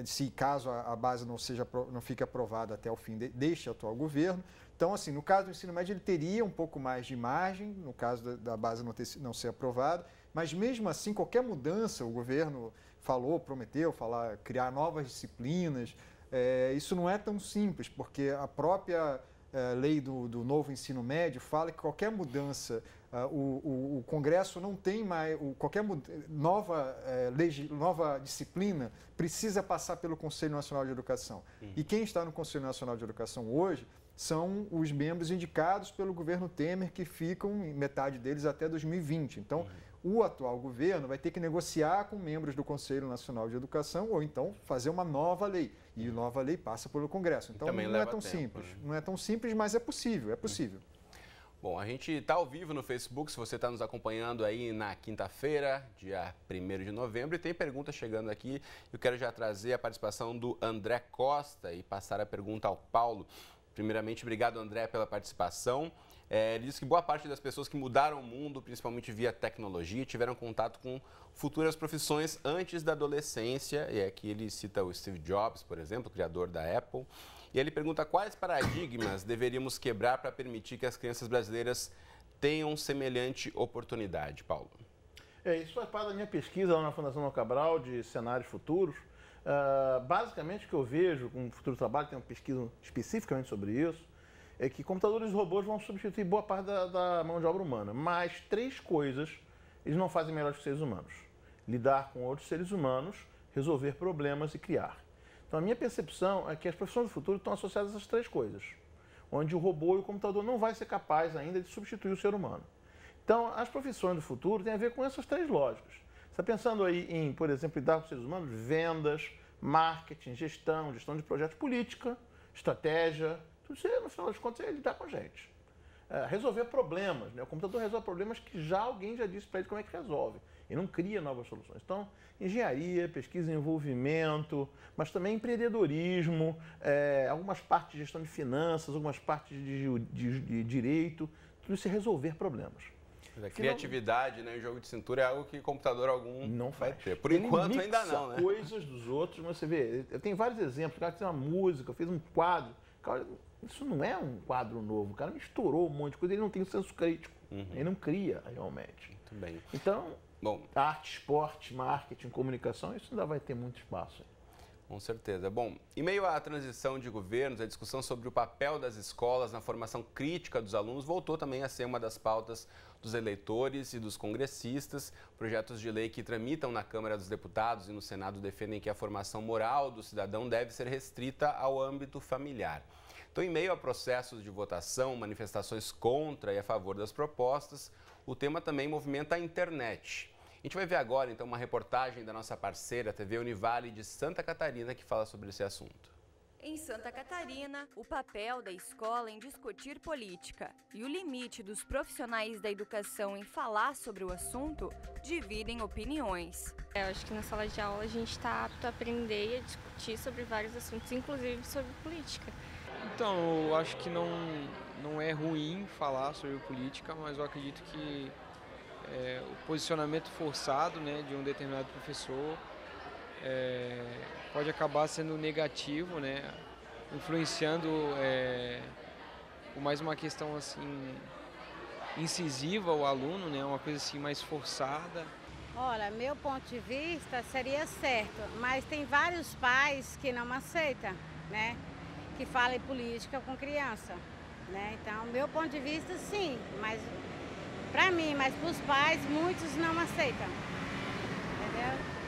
se caso a base não fique aprovada até o fim deste atual governo. Então, assim, no caso do ensino médio, ele teria um pouco mais de margem, no caso da base não ser aprovada, mas mesmo assim, qualquer mudança, o governo prometeu criar novas disciplinas, isso não é tão simples, porque a própria lei do novo ensino médio fala que qualquer mudança, o Congresso não tem mais, qualquer nova disciplina precisa passar pelo Conselho Nacional de Educação. E quem está no Conselho Nacional de Educação hoje são os membros indicados pelo governo Temer, que ficam, metade deles, até 2020. Então, o atual governo vai ter que negociar com membros do Conselho Nacional de Educação ou então fazer uma nova lei. E a nova lei passa pelo Congresso. Então, não é tão simples. Não é tão simples, mas é possível, Bom, a gente está ao vivo no Facebook, se você está nos acompanhando aí na quinta-feira, dia 1º de novembro, e tem pergunta chegando aqui. Eu quero já trazer a participação do André Costa e passar a pergunta ao Paulo. Primeiramente, obrigado, André, pela participação. Ele diz que boa parte das pessoas que mudaram o mundo, principalmente via tecnologia, tiveram contato com futuras profissões antes da adolescência. E aqui ele cita o Steve Jobs, por exemplo, criador da Apple. E ele pergunta quais paradigmas deveríamos quebrar para permitir que as crianças brasileiras tenham semelhante oportunidade, Paulo. Isso faz parte da minha pesquisa lá na Fundação Dom Cabral, de cenários futuros. Basicamente, o que eu vejo com o futuro trabalho, tem uma pesquisa especificamente sobre isso, é que computadores e robôs vão substituir boa parte da mão de obra humana. Mas 3 coisas eles não fazem melhor que os seres humanos. Lidar com outros seres humanos, resolver problemas e criar. Então, a minha percepção é que as profissões do futuro estão associadas a essas 3 coisas, onde o robô e o computador não vai ser capaz ainda de substituir o ser humano. Então, as profissões do futuro têm a ver com essas 3 lógicas. Você está pensando aí em, por exemplo, lidar com os seres humanos, vendas, marketing, gestão de projetos, política, estratégia, tudo isso, no final das contas, é lidar com a gente. Resolver problemas, né? O computador resolve problemas que alguém já disse para ele como é que resolve. E não cria novas soluções. Então, engenharia, pesquisa e desenvolvimento, mas também empreendedorismo, algumas partes de gestão de finanças, algumas partes de direito, tudo isso é resolver problemas. A criatividade, né, o jogo de cintura é algo que computador algum não vai ter. Por enquanto ainda não, né? Coisas dos outros, mas você vê, eu tenho vários exemplos, o cara que tem uma música, fez um quadro, cara, isso não é um quadro novo, o cara misturou um monte de coisa, ele não tem o senso crítico, ele não cria realmente. Muito bem. Então, arte, esporte, marketing, comunicação, isso ainda vai ter muito espaço. Com certeza. Bom, em meio à transição de governos, a discussão sobre o papel das escolas na formação crítica dos alunos voltou também a ser uma das pautas dos eleitores e dos congressistas. Projetos de lei que tramitam na Câmara dos Deputados e no Senado defendem que a formação moral do cidadão deve ser restrita ao âmbito familiar. Então, em meio a processos de votação, manifestações contra e a favor das propostas, o tema também movimenta a internet. A gente vai ver agora, então, uma reportagem da nossa parceira, a TV Univale de Santa Catarina, que fala sobre esse assunto. Em Santa Catarina, o papel da escola em discutir política e o limite dos profissionais da educação em falar sobre o assunto dividem opiniões. Eu acho que na sala de aula a gente está apto a aprender e a discutir sobre vários assuntos, inclusive sobre política. Então, eu acho que não é ruim falar sobre política, mas eu acredito que o posicionamento forçado, né, de um determinado professor pode acabar sendo negativo, né, influenciando por mais uma questão assim incisiva ao aluno, né, uma coisa assim mais forçada. Olha, meu ponto de vista seria certo, mas tem vários pais que não aceitam, né, que falam em política com criança, né? Então, meu ponto de vista, sim, mas para mim, mas para os pais, muitos não aceitam, entendeu?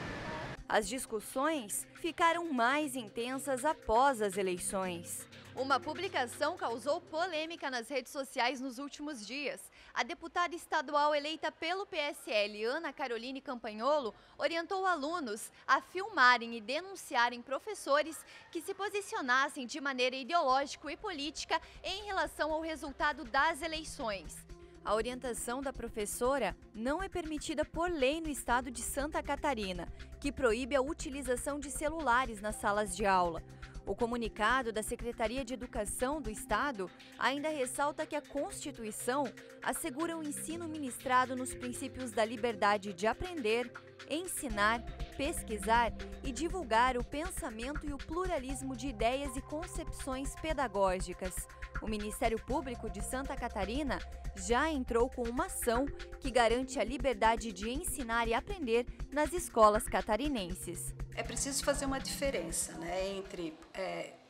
As discussões ficaram mais intensas após as eleições. Uma publicação causou polêmica nas redes sociais nos últimos dias. A deputada estadual eleita pelo PSL, Ana Caroline Campagnolo, orientou alunos a filmarem e denunciarem professores que se posicionassem de maneira ideológica e política em relação ao resultado das eleições. A orientação da professora não é permitida por lei no estado de Santa Catarina, que proíbe a utilização de celulares nas salas de aula. O comunicado da Secretaria de Educação do Estado ainda ressalta que a Constituição assegura o ensino ministrado nos princípios da liberdade de aprender, ensinar, pesquisar e divulgar o pensamento e o pluralismo de ideias e concepções pedagógicas. O Ministério Público de Santa Catarina já entrou com uma ação que garante a liberdade de ensinar e aprender nas escolas catarinenses. É preciso fazer uma diferença, né, entre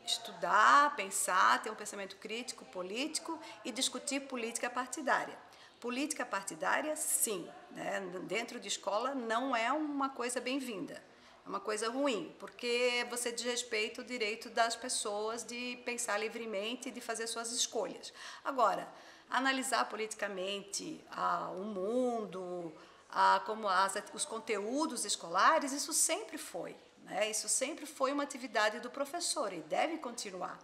estudar, pensar, ter um pensamento crítico, político e discutir política partidária. Política partidária, sim, né, dentro de escola não é uma coisa bem-vinda. É uma coisa ruim, porque você desrespeita o direito das pessoas de pensar livremente e de fazer suas escolhas. Agora, analisar politicamente o mundo, como os conteúdos escolares, isso sempre foi, né? Isso sempre foi uma atividade do professor e deve continuar.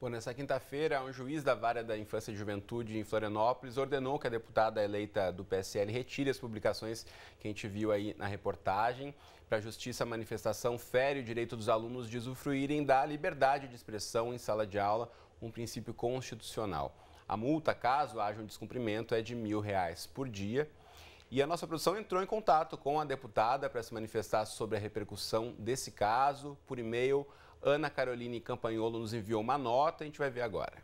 Bom, nessa quinta-feira, um juiz da Vara da Infância e Juventude em Florianópolis ordenou que a deputada eleita do PSL retire as publicações que a gente viu aí na reportagem. Para a Justiça, a manifestação fere o direito dos alunos de usufruírem da liberdade de expressão em sala de aula, um princípio constitucional. A multa, caso haja um descumprimento, é de R$1.000 por dia. E a nossa produção entrou em contato com a deputada para se manifestar sobre a repercussão desse caso. Por e-mail, Ana Caroline Campagnolo nos enviou uma nota, a gente vai ver agora.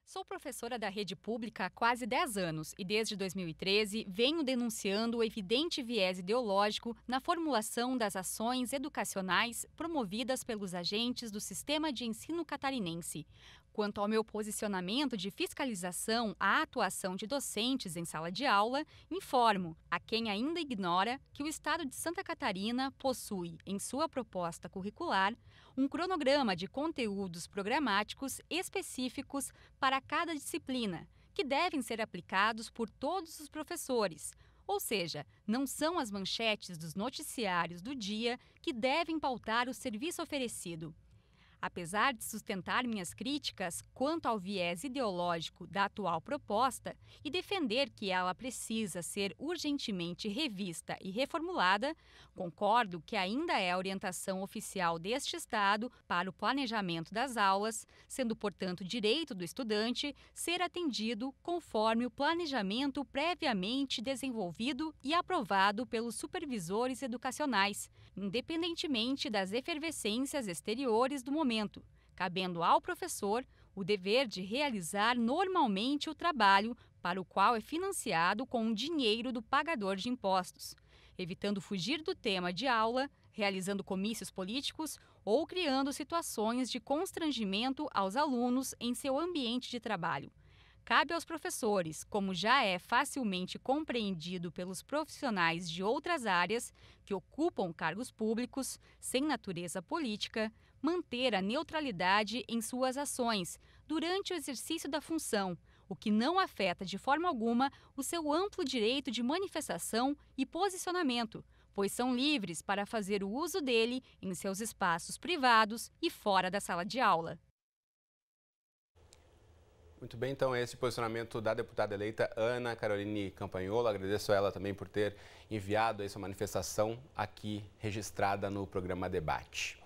Sou professora da rede pública há quase 10 anos e desde 2013 venho denunciando o evidente viés ideológico na formulação das ações educacionais promovidas pelos agentes do sistema de ensino catarinense. Quanto ao meu posicionamento de fiscalização à atuação de docentes em sala de aula, informo a quem ainda ignora que o Estado de Santa Catarina possui, em sua proposta curricular, um cronograma de conteúdos programáticos específicos para cada disciplina, que devem ser aplicados por todos os professores. Ou seja, não são as manchetes dos noticiários do dia que devem pautar o serviço oferecido. Apesar de sustentar minhas críticas quanto ao viés ideológico da atual proposta e defender que ela precisa ser urgentemente revista e reformulada, concordo que ainda é a orientação oficial deste Estado para o planejamento das aulas, sendo, portanto, direito do estudante ser atendido conforme o planejamento previamente desenvolvido e aprovado pelos supervisores educacionais, independentemente das efervescências exteriores do momento, cabendo ao professor o dever de realizar normalmente o trabalho para o qual é financiado com o dinheiro do pagador de impostos, evitando fugir do tema de aula, realizando comícios políticos ou criando situações de constrangimento aos alunos em seu ambiente de trabalho. Cabe aos professores, como já é facilmente compreendido pelos profissionais de outras áreas que ocupam cargos públicos sem natureza política, manter a neutralidade em suas ações durante o exercício da função, o que não afeta de forma alguma o seu amplo direito de manifestação e posicionamento, pois são livres para fazer o uso dele em seus espaços privados e fora da sala de aula. Muito bem, então esse posicionamento da deputada eleita Ana Caroline Campagnolo. Agradeço a ela também por ter enviado essa manifestação aqui registrada no programa Debate.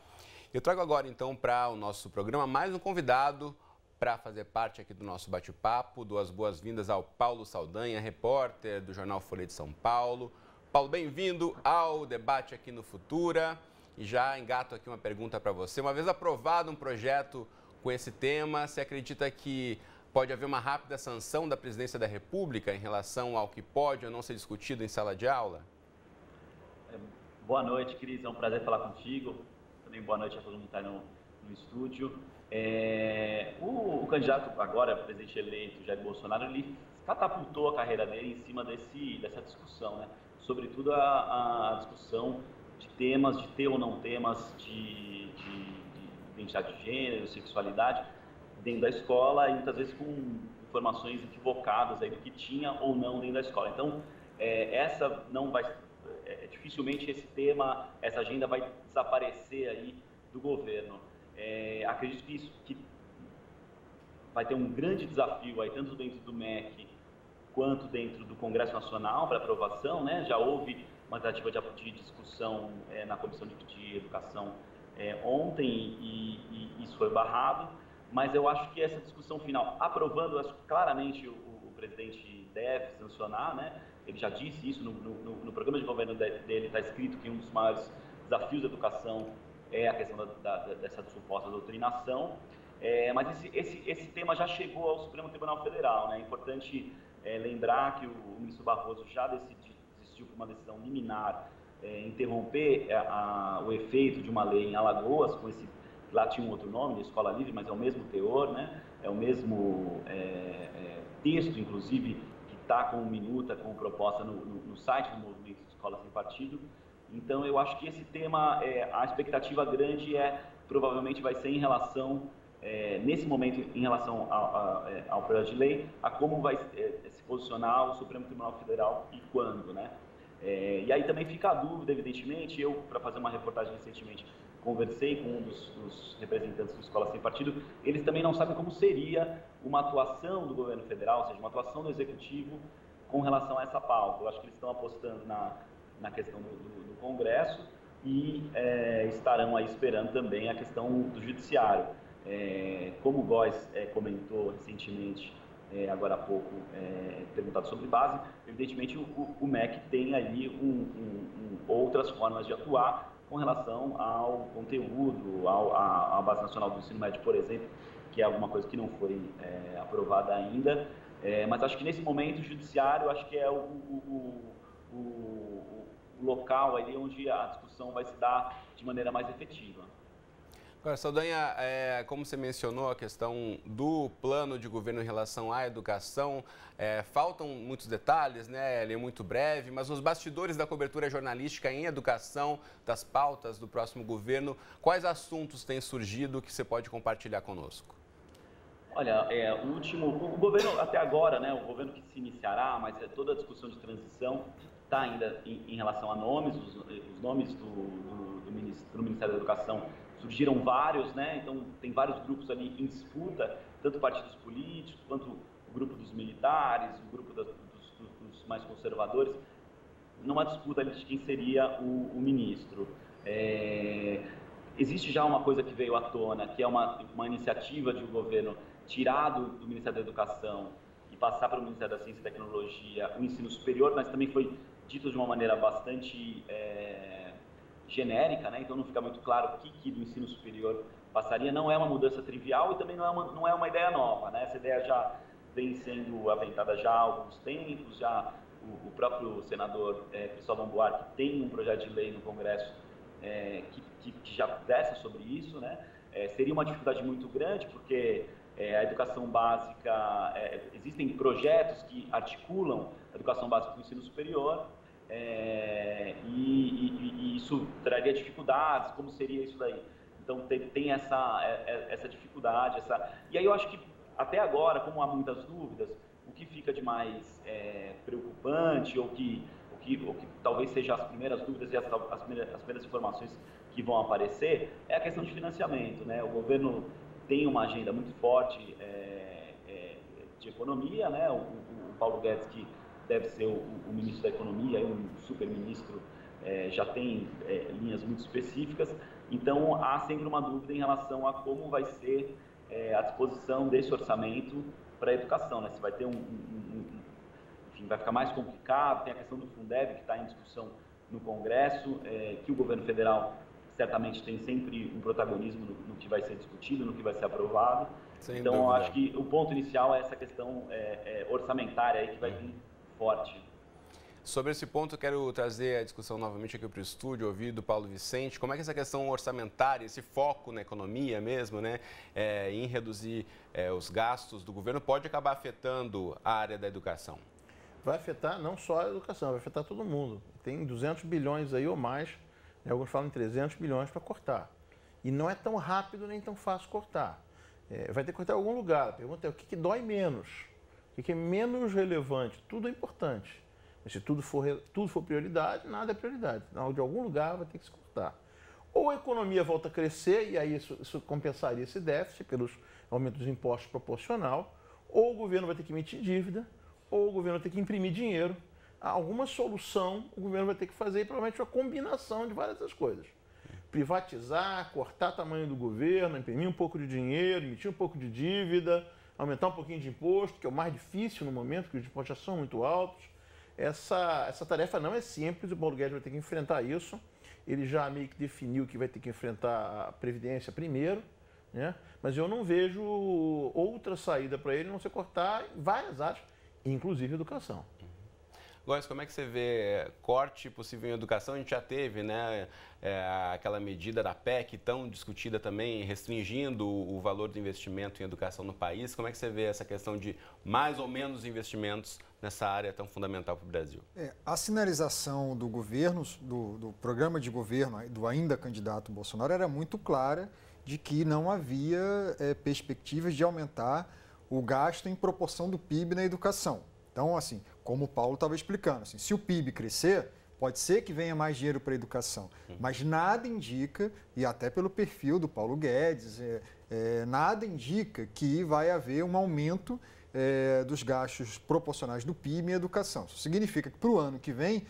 Eu trago agora então para o nosso programa mais um convidado para fazer parte aqui do nosso bate-papo. Dou as boas-vindas ao Paulo Saldanha, repórter do jornal Folha de São Paulo. Paulo, bem-vindo ao debate aqui no Futura. E já engato aqui uma pergunta para você. Uma vez aprovado um projeto com esse tema, você acredita que pode haver uma rápida sanção da Presidência da República em relação ao que pode ou não ser discutido em sala de aula? Boa noite, Cris. É um prazer falar contigo. Também boa noite a todo mundo que está no estúdio. O candidato agora, presidente eleito, Jair Bolsonaro, ele catapultou a carreira dele em cima dessa discussão, né? Sobretudo a discussão de temas, de ter ou não temas de identidade de gênero, sexualidade, dentro da escola e muitas vezes com informações equivocadas aí do que tinha ou não dentro da escola. Então, dificilmente esse tema, essa agenda vai desaparecer aí do governo. Acredito que vai ter um grande desafio aí, tanto dentro do MEC quanto dentro do Congresso Nacional para aprovação, né? Já houve uma tentativa de discussão na Comissão de Educação ontem e isso foi barrado. Mas eu acho que essa discussão final, aprovando, acho que claramente o presidente deve sancionar, né? Ele já disse isso no programa de governo dele, está escrito que um dos maiores desafios da educação é a questão dessa suposta doutrinação. Mas esse tema já chegou ao Supremo Tribunal Federal, né? É importante lembrar que o ministro Barroso já desistiu por uma decisão liminar, interromper o efeito de uma lei em Alagoas, com esse. Lá tinha um outro nome, de Escola Livre, mas é o mesmo teor, né? É o mesmo texto, inclusive, que está com minuta, com proposta no site do Movimento de Escola Sem Partido. Então, eu acho que esse tema, a expectativa grande provavelmente vai ser em relação, nesse momento, em relação ao projeto de lei, a como vai se posicionar o Supremo Tribunal Federal e quando, né? E aí também fica a dúvida, evidentemente, eu, para fazer uma reportagem recentemente, conversei com um dos representantes do Escola Sem Partido, eles também não sabem como seria uma atuação do governo federal, ou seja, uma atuação do executivo com relação a essa pauta. Eu acho que eles estão apostando na questão do Congresso e estarão aí esperando também a questão do Judiciário. Como o Góes comentou recentemente, agora há pouco, perguntado sobre base, evidentemente o MEC tem ali outras formas de atuar com relação ao conteúdo, à Base Nacional do Ensino Médio, por exemplo, que é alguma coisa que não foi aprovada ainda. Mas acho que nesse momento o Judiciário, acho que é o local ali onde a discussão vai se dar de maneira mais efetiva. Agora, Saldanha, como você mencionou a questão do plano de governo em relação à educação, faltam muitos detalhes, né? Ele é muito breve, mas nos bastidores da cobertura jornalística em educação, das pautas do próximo governo, quais assuntos têm surgido que você pode compartilhar conosco? Olha, o governo até agora, né? O governo que se iniciará, mas toda a discussão de transição está ainda em relação a nomes, os nomes do Ministério da Educação. Surgiram vários, né? Então tem vários grupos ali em disputa, tanto partidos políticos, quanto o grupo dos militares, o grupo dos mais conservadores, numa disputa ali de quem seria o ministro. Existe já uma coisa que veio à tona, que é uma iniciativa de um governo tirar do Ministério da Educação e passar para o Ministério da Ciência e Tecnologia o ensino superior, mas também foi dito de uma maneira bastante genérica, né? Então não fica muito claro o que do ensino superior passaria. Não é uma mudança trivial e também não é uma ideia nova, né? Essa ideia já vem sendo aventada já há alguns tempos, já o próprio senador Cristóvão Buarque tem um projeto de lei no Congresso que já versa sobre isso, né? Seria uma dificuldade muito grande porque a educação básica, existem projetos que articulam a educação básica com o ensino superior, e isso traria dificuldades, como seria isso daí? Então tem essa dificuldade, e aí eu acho que até agora, como há muitas dúvidas, o que fica de mais preocupante ou que que talvez sejam as primeiras dúvidas e as primeiras informações que vão aparecer, é a questão de financiamento, né? O governo tem uma agenda muito forte de economia, né? O Paulo Guedes, que deve ser o ministro da Economia, um super-ministro, já tem linhas muito específicas. Então, há sempre uma dúvida em relação a como vai ser a disposição desse orçamento para a educação, né? Se vai ter enfim, vai ficar mais complicado. Tem a questão do Fundeb, que está em discussão no Congresso, que o governo federal certamente tem sempre um protagonismo no que vai ser discutido, no que vai ser aprovado. Sem então, dúvida. Acho que o ponto inicial é essa questão orçamentária aí que vai vir forte. Sobre esse ponto, eu quero trazer a discussão novamente aqui para o estúdio, ouvir do Paulo Vicente. Como é que essa questão orçamentária, esse foco na economia mesmo, né, em reduzir os gastos do governo, pode acabar afetando a área da educação? Vai afetar não só a educação, vai afetar todo mundo. Tem 200 bilhões aí ou mais, né, alguns falam em 300 bilhões para cortar. E não é tão rápido nem tão fácil cortar. Vai ter que cortar em algum lugar. A pergunta é o que dói menos? O que é menos relevante? Tudo é importante. Mas se tudo for prioridade, nada é prioridade. Então, de algum lugar vai ter que se cortar. Ou a economia volta a crescer, e aí isso compensaria esse déficit pelos aumentos dos impostos proporcional, ou o governo vai ter que emitir dívida, ou o governo vai ter que imprimir dinheiro. Alguma solução o governo vai ter que fazer, e provavelmente uma combinação de várias dessas coisas. Privatizar, cortar o tamanho do governo, imprimir um pouco de dinheiro, emitir um pouco de dívida, aumentar um pouquinho de imposto, que é o mais difícil no momento, porque os impostos já são muito altos. Essa tarefa não é simples, o Paulo Guedes vai ter que enfrentar isso. Ele já meio que definiu que vai ter que enfrentar a Previdência primeiro, né? Mas eu não vejo outra saída para ele, a não ser cortar em várias áreas, inclusive educação. Góes, como é que você vê corte possível em educação? A gente já teve, né, aquela medida da PEC tão discutida também, restringindo o valor do investimento em educação no país. Como é que você vê essa questão de mais ou menos investimentos nessa área tão fundamental para o Brasil? A sinalização do governo, do programa de governo do ainda candidato Bolsonaro, era muito clara de que não havia perspectivas de aumentar o gasto em proporção do PIB na educação. Então, assim, como o Paulo estava explicando, assim, se o PIB crescer, pode ser que venha mais dinheiro para a educação, mas nada indica, e até pelo perfil do Paulo Guedes, nada indica que vai haver um aumento dos gastos proporcionais do PIB em educação. Isso significa que para o ano que vem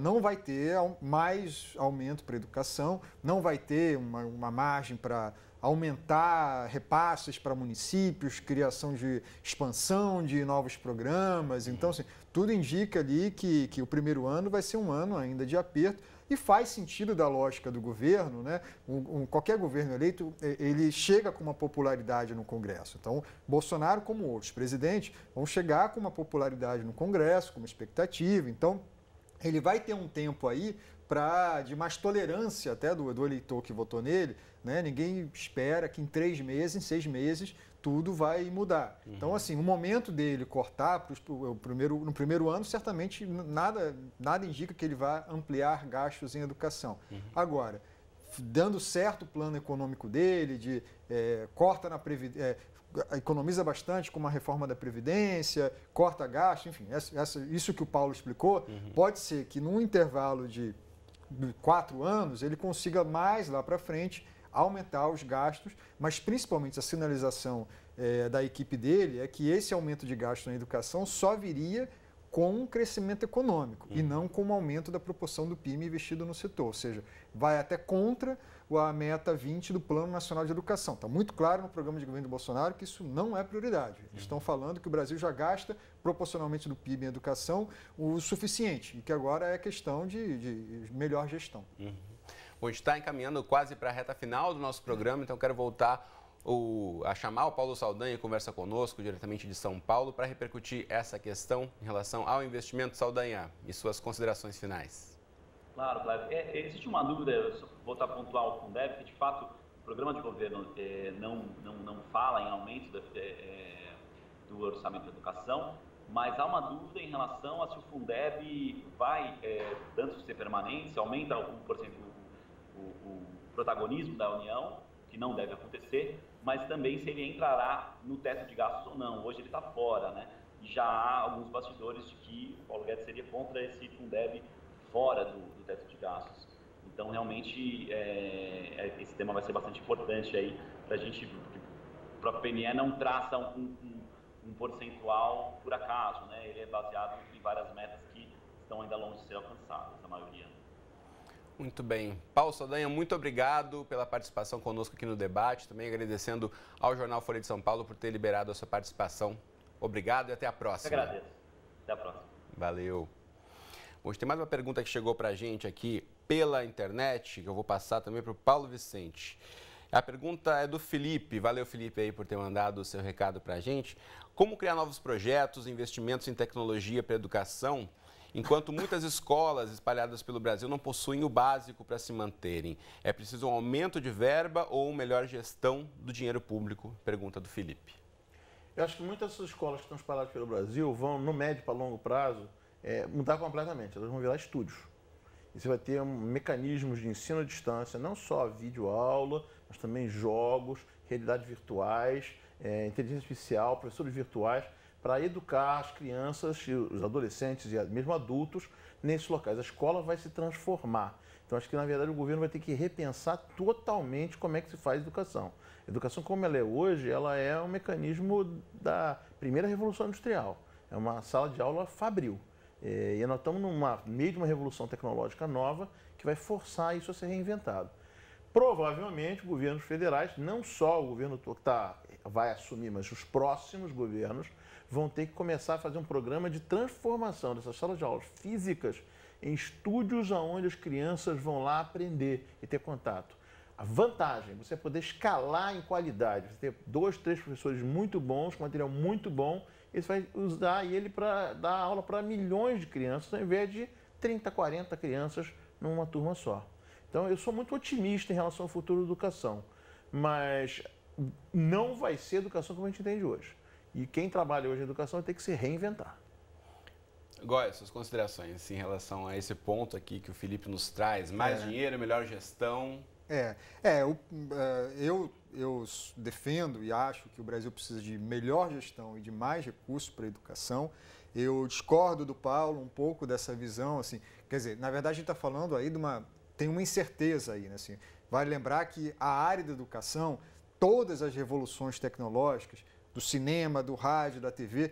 não vai ter mais aumento para a educação, não vai ter uma margem para aumentar repasses para municípios, criação de expansão de novos programas. Então, assim, tudo indica ali que o primeiro ano vai ser um ano ainda de aperto e faz sentido da lógica do governo, né? Qualquer governo eleito, ele chega com uma popularidade no Congresso. Então, Bolsonaro, como outros presidentes, vão chegar com uma popularidade no Congresso, com uma expectativa. Então, ele vai ter um tempo aí de mais tolerância até do eleitor que votou nele, né? Ninguém espera que em 3 meses, em 6 meses, tudo vai mudar. Então, assim, o momento dele cortar no primeiro ano, certamente nada indica que ele vá ampliar gastos em educação. Agora, dando certo o plano econômico dele, corta na Previdência, economiza bastante com uma reforma da Previdência, corta gasto, enfim, isso que o Paulo explicou, pode ser que num intervalo de 4 anos ele consiga mais lá para frente aumentar os gastos, mas principalmente a sinalização da equipe dele é que esse aumento de gasto na educação só viria com um crescimento econômico e não com um aumento da proporção do PIB investido no setor, ou seja, vai até contra a meta 20 do Plano Nacional de Educação. Está muito claro no programa de governo do Bolsonaro que isso não é prioridade. Eles estão falando que o Brasil já gasta proporcionalmente do PIB em educação o suficiente e que agora é questão de melhor gestão. Bom, a gente está encaminhando quase para a reta final do nosso programa, então quero voltar a chamar o Paulo Saldanha, conversa conosco diretamente de São Paulo, para repercutir essa questão em relação ao investimento. Saldanha, e suas considerações finais. Claro. Existe uma dúvida, vou estar pontual com o Fundeb, que de fato o programa de governo não fala em aumento do orçamento da educação, mas há uma dúvida em relação a se o Fundeb vai, tanto ser permanente, se aumenta 1% o protagonismo da União, que não deve acontecer, mas também se ele entrará no teto de gastos ou não. Hoje ele está fora, né? E já há alguns bastidores de que o Paulo Guedes seria contra esse Fundeb fora do teto de gastos. Então, realmente, esse tema vai ser bastante importante aí para a gente, para a PNE não traça um percentual por acaso, né? Ele é baseado em várias metas que estão ainda longe de ser alcançadas, a maioria. Muito bem. Paulo Saldanha, muito obrigado pela participação conosco aqui no debate. Também agradecendo ao Jornal Folha de São Paulo por ter liberado a sua participação. Obrigado e até a próxima. Eu agradeço. Até a próxima. Valeu. Hoje tem mais uma pergunta que chegou para a gente aqui pela internet, que eu vou passar também para o Paulo Vicente. A pergunta é do Felipe. Valeu, Felipe, aí por ter mandado o seu recado para a gente. Como criar novos projetos, investimentos em tecnologia para a educação, enquanto muitas escolas espalhadas pelo Brasil não possuem o básico para se manterem? É preciso um aumento de verba ou uma melhor gestão do dinheiro público? Pergunta do Felipe. Eu acho que muitas dessas escolas que estão espalhadas pelo Brasil vão, no médio para longo prazo, mudar completamente. Elas vão virar estúdios. E você vai ter mecanismos de ensino à distância, não só videoaula, mas também jogos, realidades virtuais, inteligência artificial, professores virtuais, para educar as crianças, os adolescentes e mesmo adultos nesses locais. A escola vai se transformar. Então, acho que, na verdade, o governo vai ter que repensar totalmente como é que se faz educação. A educação, como ela é hoje, ela é um mecanismo da primeira revolução industrial. É uma sala de aula fabril. E nós estamos no meio de uma revolução tecnológica nova que vai forçar isso a ser reinventado. Provavelmente, governos federais, não só o governo que vai assumir, mas os próximos governos, vão ter que começar a fazer um programa de transformação dessas salas de aulas físicas em estúdios onde as crianças vão lá aprender e ter contato. A vantagem, você poder escalar em qualidade, você ter 2, 3 professores muito bons, com material muito bom, você vai usar ele para dar aula para milhões de crianças, ao invés de 30, 40 crianças numa turma só. Então, eu sou muito otimista em relação ao futuro da educação, mas não vai ser educação como a gente entende hoje. E quem trabalha hoje em educação vai ter que se reinventar. Góia, suas considerações em relação a esse ponto aqui que o Felipe nos traz? Mais dinheiro, melhor gestão? Eu defendo e acho que o Brasil precisa de melhor gestão e de mais recursos para a educação. Eu discordo do Paulo um pouco dessa visão, assim, quer dizer, na verdade a gente está falando aí tem uma incerteza aí, né? Assim, vale lembrar que a área da educação, todas as revoluções tecnológicas, do cinema, do rádio, da TV,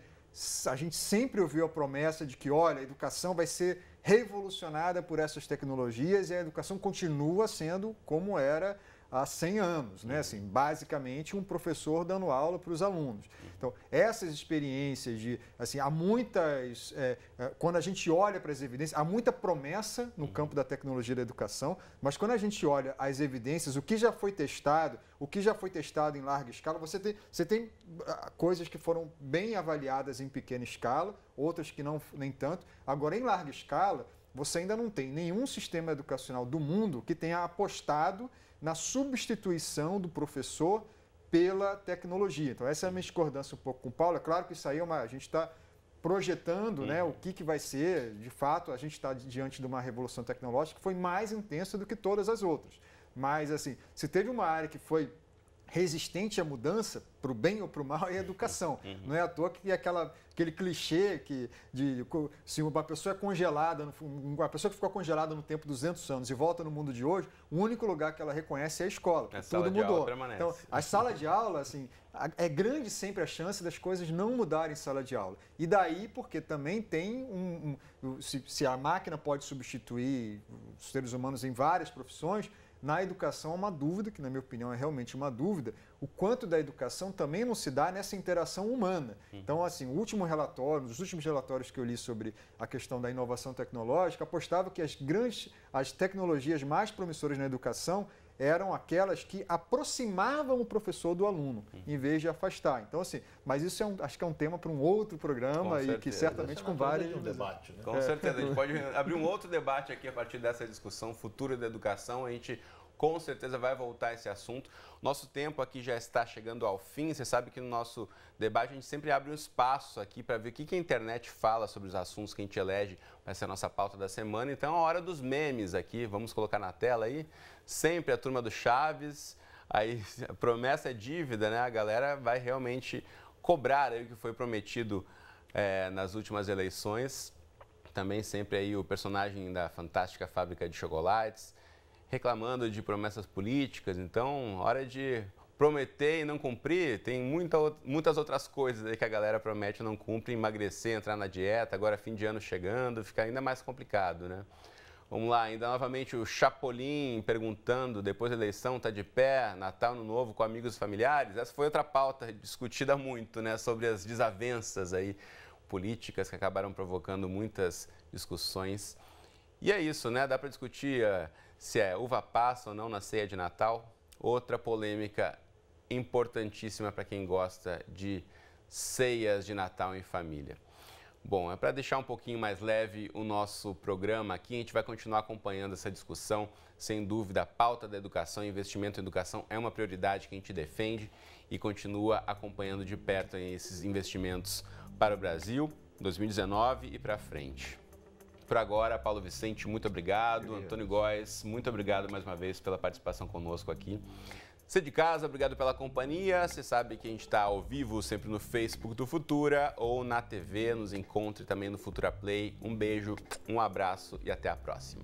a gente sempre ouviu a promessa de que, olha, a educação vai ser revolucionada por essas tecnologias e a educação continua sendo como era há 100 anos, né? Assim, basicamente um professor dando aula para os alunos. Então, essas experiências de, assim, há muitas, quando a gente olha para as evidências, há muita promessa no campo da tecnologia da educação, mas quando a gente olha as evidências, o que já foi testado em larga escala, você tem coisas que foram bem avaliadas em pequena escala, outras que não, nem tanto. Agora, em larga escala, você ainda não tem nenhum sistema educacional do mundo que tenha apostado na substituição do professor pela tecnologia. Então, essa é a minha discordância um pouco com o Paulo. É claro que isso aí a gente está projetando, né, o que vai ser. De fato, a gente está diante de uma revolução tecnológica que foi mais intensa do que todas as outras. Mas, assim, se teve uma área que foi resistente à mudança, para o bem ou para o mal, é a educação. Não é à toa que aquele clichê se uma pessoa é congelada, uma pessoa que ficou congelada no tempo 200 anos e volta no mundo de hoje, o único lugar que ela reconhece é a escola. Tudo mudou. Então, a sala de aula, assim, é grande sempre a chance das coisas não mudarem em sala de aula. E daí, porque também tem se a máquina pode substituir os seres humanos em várias profissões, na educação é uma dúvida, que na minha opinião é realmente uma dúvida, o quanto da educação também não se dá nessa interação humana. Então, assim, os últimos relatórios que eu li sobre a questão da inovação tecnológica, apostava que as tecnologias mais promissoras na educação eram aquelas que aproximavam o professor do aluno, em vez de afastar. Então, assim, mas isso acho que é um tema para um outro programa e que certamente com vários... debate, né? Com certeza, a gente pode abrir um outro debate aqui a partir dessa discussão futura da educação, a gente com certeza vai voltar a esse assunto. Nosso tempo aqui já está chegando ao fim, você sabe que no nosso debate a gente sempre abre um espaço aqui para ver o que a internet fala sobre os assuntos que a gente elege, vai ser a nossa pauta da semana. Então é a hora dos memes aqui, vamos colocar na tela aí, sempre a turma do Chaves, aí promessa é dívida, né? A galera vai realmente cobrar aí o que foi prometido nas últimas eleições. Também sempre aí o personagem da fantástica fábrica de chocolates, reclamando de promessas políticas. Então, hora de prometer e não cumprir, tem muitas outras coisas aí que a galera promete e não cumpre, emagrecer, entrar na dieta, agora fim de ano chegando, fica ainda mais complicado, né? Vamos lá, ainda novamente o Chapolin perguntando, depois da eleição, tá de pé, Natal, Ano Novo com amigos e familiares? Essa foi outra pauta discutida muito, né, sobre as desavenças aí políticas que acabaram provocando muitas discussões. E é isso, né, dá para discutir se é uva passa ou não na ceia de Natal. Outra polêmica importantíssima para quem gosta de ceias de Natal em família. Bom, é para deixar um pouquinho mais leve o nosso programa aqui, a gente vai continuar acompanhando essa discussão. Sem dúvida, a pauta da educação e investimento em educação é uma prioridade que a gente defende e continua acompanhando de perto esses investimentos para o Brasil, 2019 e para frente. Por agora, Paulo Vicente, muito obrigado. Antônio Góes, muito obrigado mais uma vez pela participação conosco aqui. Você de casa, obrigado pela companhia. Você sabe que a gente está ao vivo sempre no Facebook do Futura ou na TV. Nos encontre também no Futura Play. Um beijo, um abraço e até a próxima.